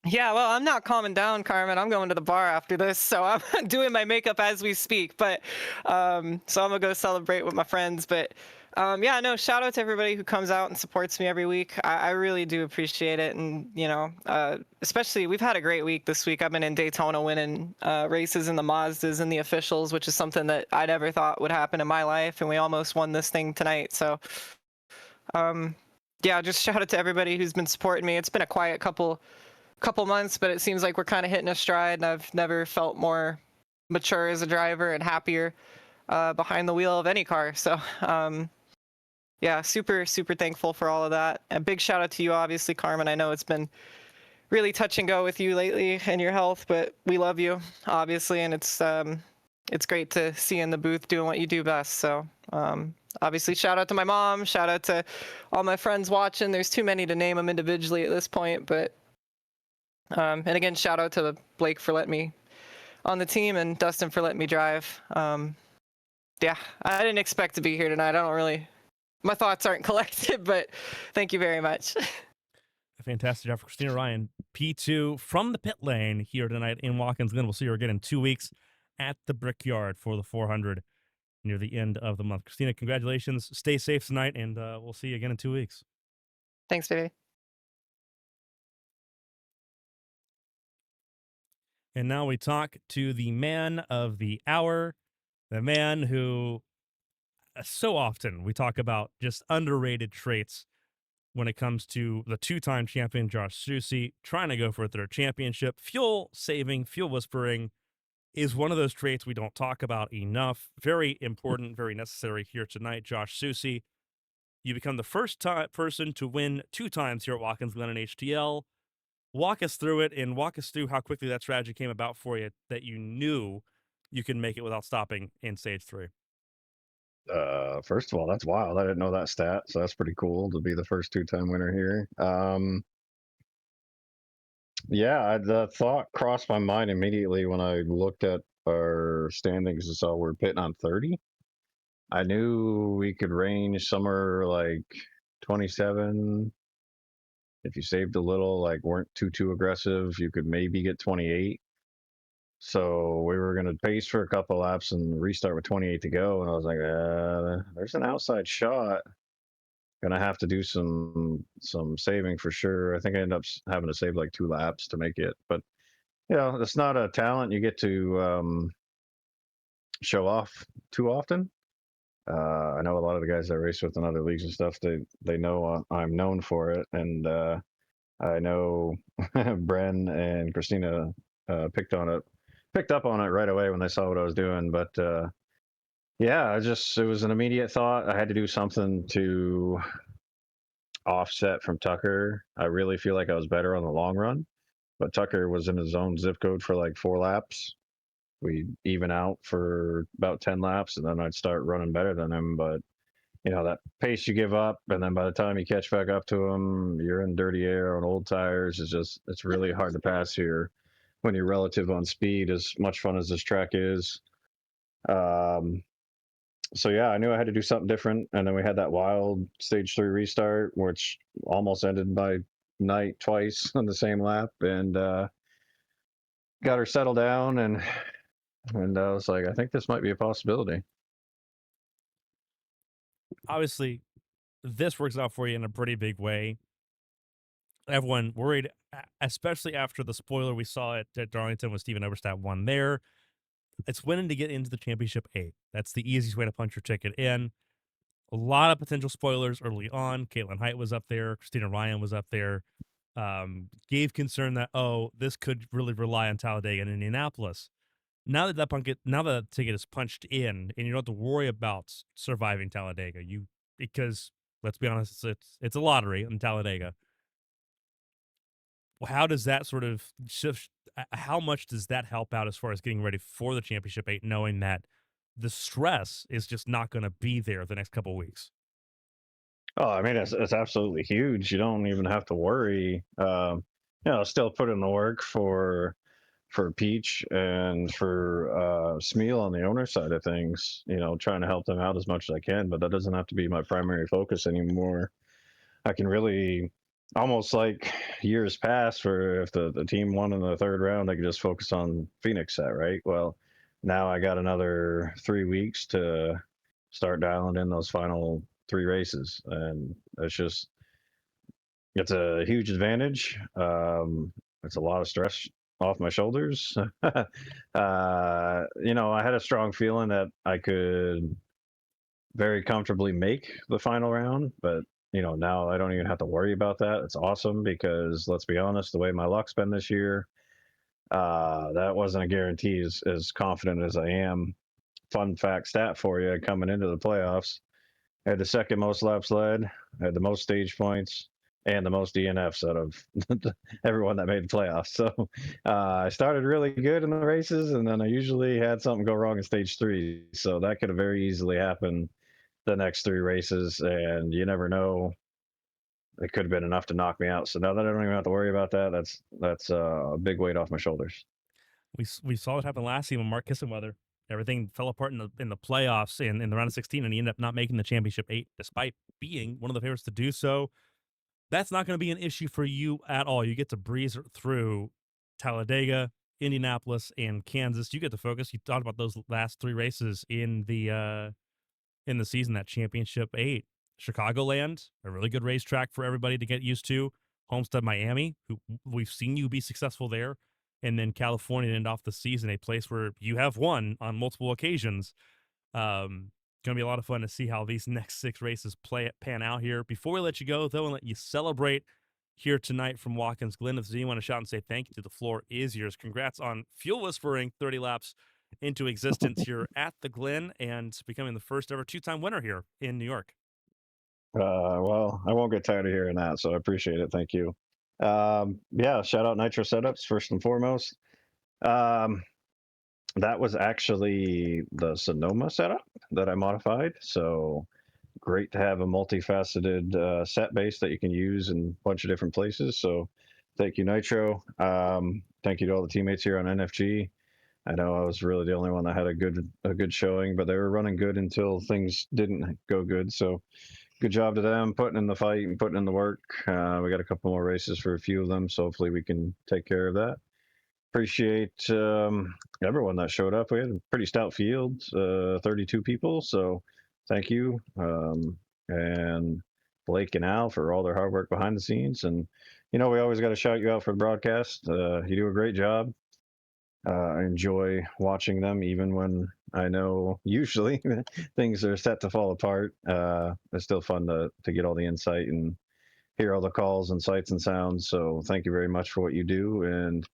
S3: Yeah, well, I'm not calming down, Carmen. I'm going to the bar after this, so I'm doing my makeup as we speak. But so I'm gonna go celebrate with my friends. But shout out to everybody who comes out and supports me every week. I really do appreciate it, and especially we've had a great week this week. I've been in Daytona winning races in the Mazdas and the officials, which is something that I never thought would happen in my life, and we almost won this thing tonight. So just shout out to everybody who's been supporting me. It's been a quiet couple months, but it seems like we're kind of hitting a stride, and I've never felt more mature as a driver and happier behind the wheel of any car. So super, super thankful for all of that. A big shout out to you, obviously, Carmen. I know it's been really touch and go with you lately and your health, but we love you, obviously, and it's great to see you in the booth doing what you do best. So Obviously, shout out to my mom. Shout out to all my friends watching. There's too many to name them individually at this point, but and again, shout out to Blake for letting me on the team and Dustin for letting me drive. Yeah, I didn't expect to be here tonight. I don't really, my thoughts aren't collected, but thank you very much.
S1: A fantastic job for Christina Ryan, P2 from the pit lane here tonight in Watkins Glen. We'll see her again in 2 weeks at the Brickyard for the 400 near the end of the month. Christina, congratulations. Stay safe tonight, and we'll see you again in 2 weeks.
S3: Thanks, baby.
S1: And now we talk to the man of the hour, the man who so often we talk about just underrated traits when it comes to the two-time champion Josh Susi trying to go for a third championship. Fuel saving, fuel whispering is one of those traits we don't talk about enough. Very important, very necessary here tonight. Josh Susi, you become the first person to win 2 times here at Watkins Glen and HTL. Walk us through it and walk us through how quickly that strategy came about for you, that you knew you could make it without stopping in stage 3.
S4: First of all, that's wild. I didn't know that stat, so that's pretty cool to be the first 2-time winner here. Yeah, the thought crossed my mind immediately when I looked at our standings and saw we're pitting on 30. I knew we could range somewhere like 27. If you saved a little, like weren't too aggressive, you could maybe get 28. So we were going to pace for a couple laps and restart with 28 to go. And I was like, there's an outside shot. Gonna have to do some saving for sure. I think I ended up having to save like 2 laps to make it. But, you know, it's not a talent you get to show off too often. I know a lot of the guys I race with in other leagues and stuff, they know I'm known for it. And I know Bren and Christina picked up on it right away when they saw what I was doing. But yeah, it was an immediate thought. I had to do something to offset from Tucker. I really feel like I was better on the long run, but Tucker was in his own zip code for like 4 laps. We even out for about 10 laps, and then I'd start running better than him. But you know, that pace you give up, and then by the time you catch back up to him, you're in dirty air on old tires. It's really hard to pass here when you're relative on speed, as much fun as this track is. So yeah, I knew I had to do something different, and then we had that wild stage 3 restart, which almost ended by night twice on the same lap, and got her settled down, and I was like, I think this might be a possibility.
S1: Obviously, this works out for you in a pretty big way. Everyone worried, especially after the spoiler we saw at Darlington with Steven Oberstadt won there. It's winning to get into the championship 8. That's the easiest way to punch your ticket in. A lot of potential spoilers early on. Caitlin Height was up there. Christina Ryan was up there. Gave concern that, this could really rely on Talladega and Indianapolis. Now that the ticket is punched in, and you don't have to worry about surviving Talladega, because let's be honest, it's a lottery in Talladega. How does that sort of shift? How much does that help out as far as getting ready for the championship 8, knowing that the stress is just not going to be there the next couple of weeks?
S4: Oh, I mean, it's absolutely huge. You don't even have to worry. Still put in the work for Peach and for Smeal on the owner side of things, trying to help them out as much as I can, but that doesn't have to be my primary focus anymore. I can really, almost like years past, where if the team won in the 3rd round, they could just focus on Phoenix set, right? Well, now I got another 3 weeks to start dialing in those final 3 races, and it's a huge advantage. It's a lot of stress off my shoulders. I had a strong feeling that I could very comfortably make the final round, but now I don't even have to worry about that. It's awesome because, let's be honest, the way my luck's been this year, that wasn't a guarantee as confident as I am. Fun fact stat for you, coming into the playoffs, I had the 2nd most laps led, I had the most stage points, and the most DNFs out of everyone that made the playoffs. So I started really good in the races, and then I usually had something go wrong in stage 3. So that could have very easily happened the next 3 races, and you never know. It could have been enough to knock me out. So now that I don't even have to worry about that, that's a big weight off my shoulders.
S1: We saw what happened last season with Mark Kissenweather. Everything fell apart in the playoffs in the round of 16, and he ended up not making the championship 8, despite being one of the favorites to do so. That's not going to be an issue for you at all. You get to breeze through Talladega, Indianapolis, and Kansas. You get to focus. You thought about those last 3 races in the season, that championship 8. Chicagoland, a really good racetrack for everybody to get used to. Homestead, Miami, who we've seen you be successful there. And then California to end off the season, a place where you have won on multiple occasions. Going to be a lot of fun to see how these next 6 races pan out here. Before we let you go, though, and let you celebrate here tonight from Watkins Glen, if you want to shout and say thank you to, the floor is yours. Congrats on fuel whispering 30 laps into existence here at the Glen and becoming the first ever 2-time winner here in New York.
S4: Well, I won't get tired of hearing that, so I appreciate it. Thank you. Yeah, shout out Nitro Setups first and foremost. That was actually the Sonoma setup that I modified. So great to have a multifaceted set base that you can use in a bunch of different places. So thank you, Nitro. Thank you to all the teammates here on NFG. I know I was really the only one that had a good showing, but they were running good until things didn't go good. So good job to them putting in the fight and putting in the work. We got a couple more races for a few of them, so hopefully we can take care of that. Appreciate everyone that showed up. We had a pretty stout field, 32 people, so thank you. And Blake and Al for all their hard work behind the scenes. And, we always got to shout you out for the broadcast. You do a great job. I enjoy watching them, even when I know usually things are set to fall apart. It's still fun to get all the insight and hear all the calls and sights and sounds. So thank you very much for what you do, and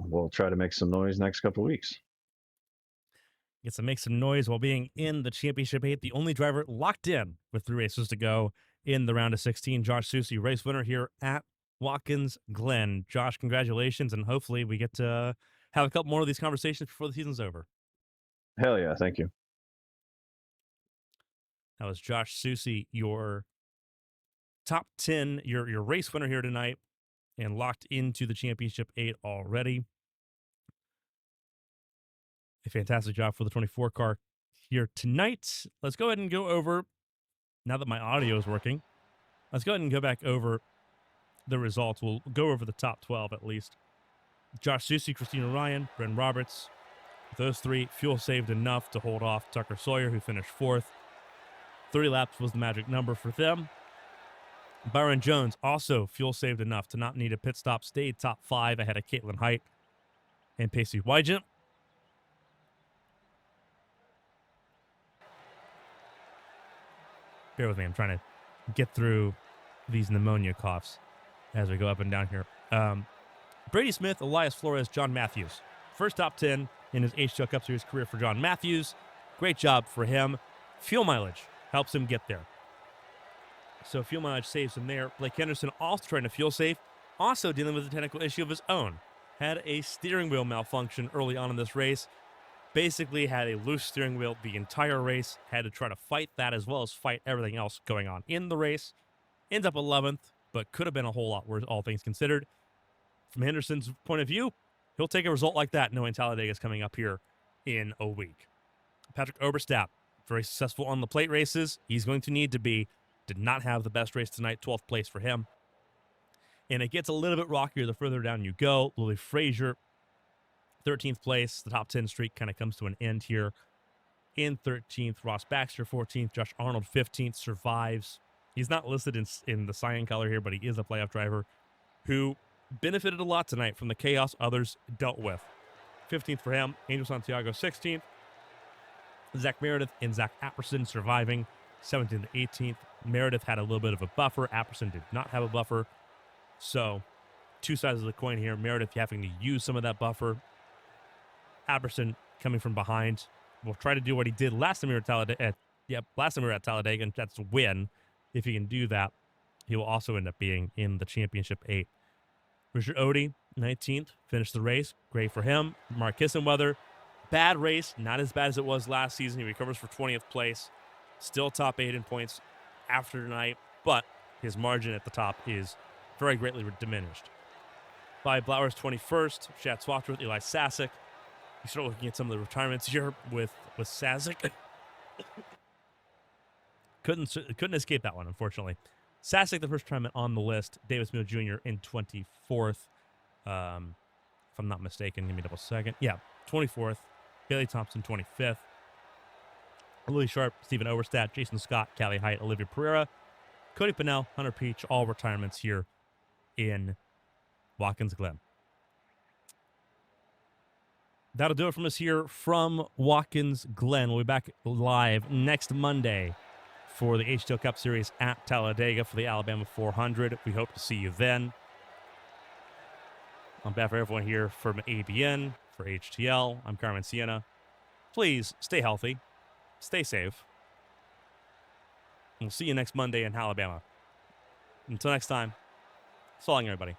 S4: we'll try to make some noise next couple of weeks.
S1: Gets to make some noise while being in the championship 8. The only driver locked in with 3 races to go in the round of 16. Josh Susie, race winner here at Watkins Glen. Josh, congratulations, and hopefully we get to have a couple more of these conversations before the season's over.
S4: Hell yeah, thank you.
S1: That was Josh Susie, your top 10, your race winner here tonight, and locked into the championship 8 already. A fantastic job for the 24 car here tonight. Let's go ahead and go over, now that my audio is working, let's go ahead and go back over the results. We'll go over the top 12 at least. Josh Susie, Christina Ryan, Bren Roberts. Those 3 fuel saved enough to hold off Tucker Sawyer, who finished 4th. 30 laps was the magic number for them. Byron Jones also fuel saved enough to not need a pit stop, stayed top 5 ahead of Caitlin Height and Pacey Wygent. Bear with me, I'm trying to get through these pneumonia coughs as we go up and down here. Brady Smith, Elias Flores, John Matthews. First top 10 in his HTL Cup Series career for John Matthews. Great job for him. Fuel mileage helps him get there. So fuel mileage saves him there. Blake Henderson also trying to fuel save, also dealing with a technical issue of his own. Had a steering wheel malfunction early on in this race. Basically had a loose steering wheel the entire race. Had to try to fight that as well as fight everything else going on in the race. Ends up 11th, but could have been a whole lot worse, all things considered. From Henderson's point of view, he'll take a result like that knowing Talladega is coming up here in a week. Patrick Oberstadt, very successful on the plate races. He's going to need to be. Did not have the best race tonight, 12th place for him. And it gets a little bit rockier the further down you go. Lily Frazier, 13th place. The top 10 streak kind of comes to an end here. In 13th, Ross Baxter, 14th. Josh Arnold, 15th, survives. He's not listed in the cyan color here, but he is a playoff driver who benefited a lot tonight from the chaos others dealt with. 15th for him. Angel Santiago, 16th. Zach Meredith and Zach Apperson surviving. 17th to 18th. Meredith had a little bit of a buffer. Apperson did not have a buffer. So, 2 sides of the coin here. Meredith having to use some of that buffer. Apperson coming from behind. Will try to do what he did last time we were at Talladega. Last time we were at Talladega, and that's a win. If he can do that, he will also end up being in the championship 8. Richard Odie, 19th, finished the race. Great for him. Mark Kissenweather, bad race. Not as bad as it was last season. He recovers for 20th place. Still top 8 in points after tonight, but his margin at the top is very greatly diminished. By Blauer's 21st, Chad Swatsworth, Eli Sasek. You start looking at some of the retirements here with Sasek. Couldn't escape that one, unfortunately. Sasek, the first retirement on the list. Davis Mills Jr. in 24th. If I'm not mistaken, give me a double second. Yeah, 24th. Bailey Thompson, 25th. Louis Sharp, Stephen Overstat, Jason Scott, Callie Height, Olivia Pereira, Cody Pinnell, Hunter Peach, all retirements here in Watkins Glen. That'll do it from us here from Watkins Glen. We'll be back live next Monday for the HTL Cup Series at Talladega for the Alabama 400. We hope to see you then. On behalf of everyone here from ABN, for HTL, I'm Carmen Sienna. Please stay healthy, stay safe. We'll see you next Monday in Alabama. Until next time, so long, everybody.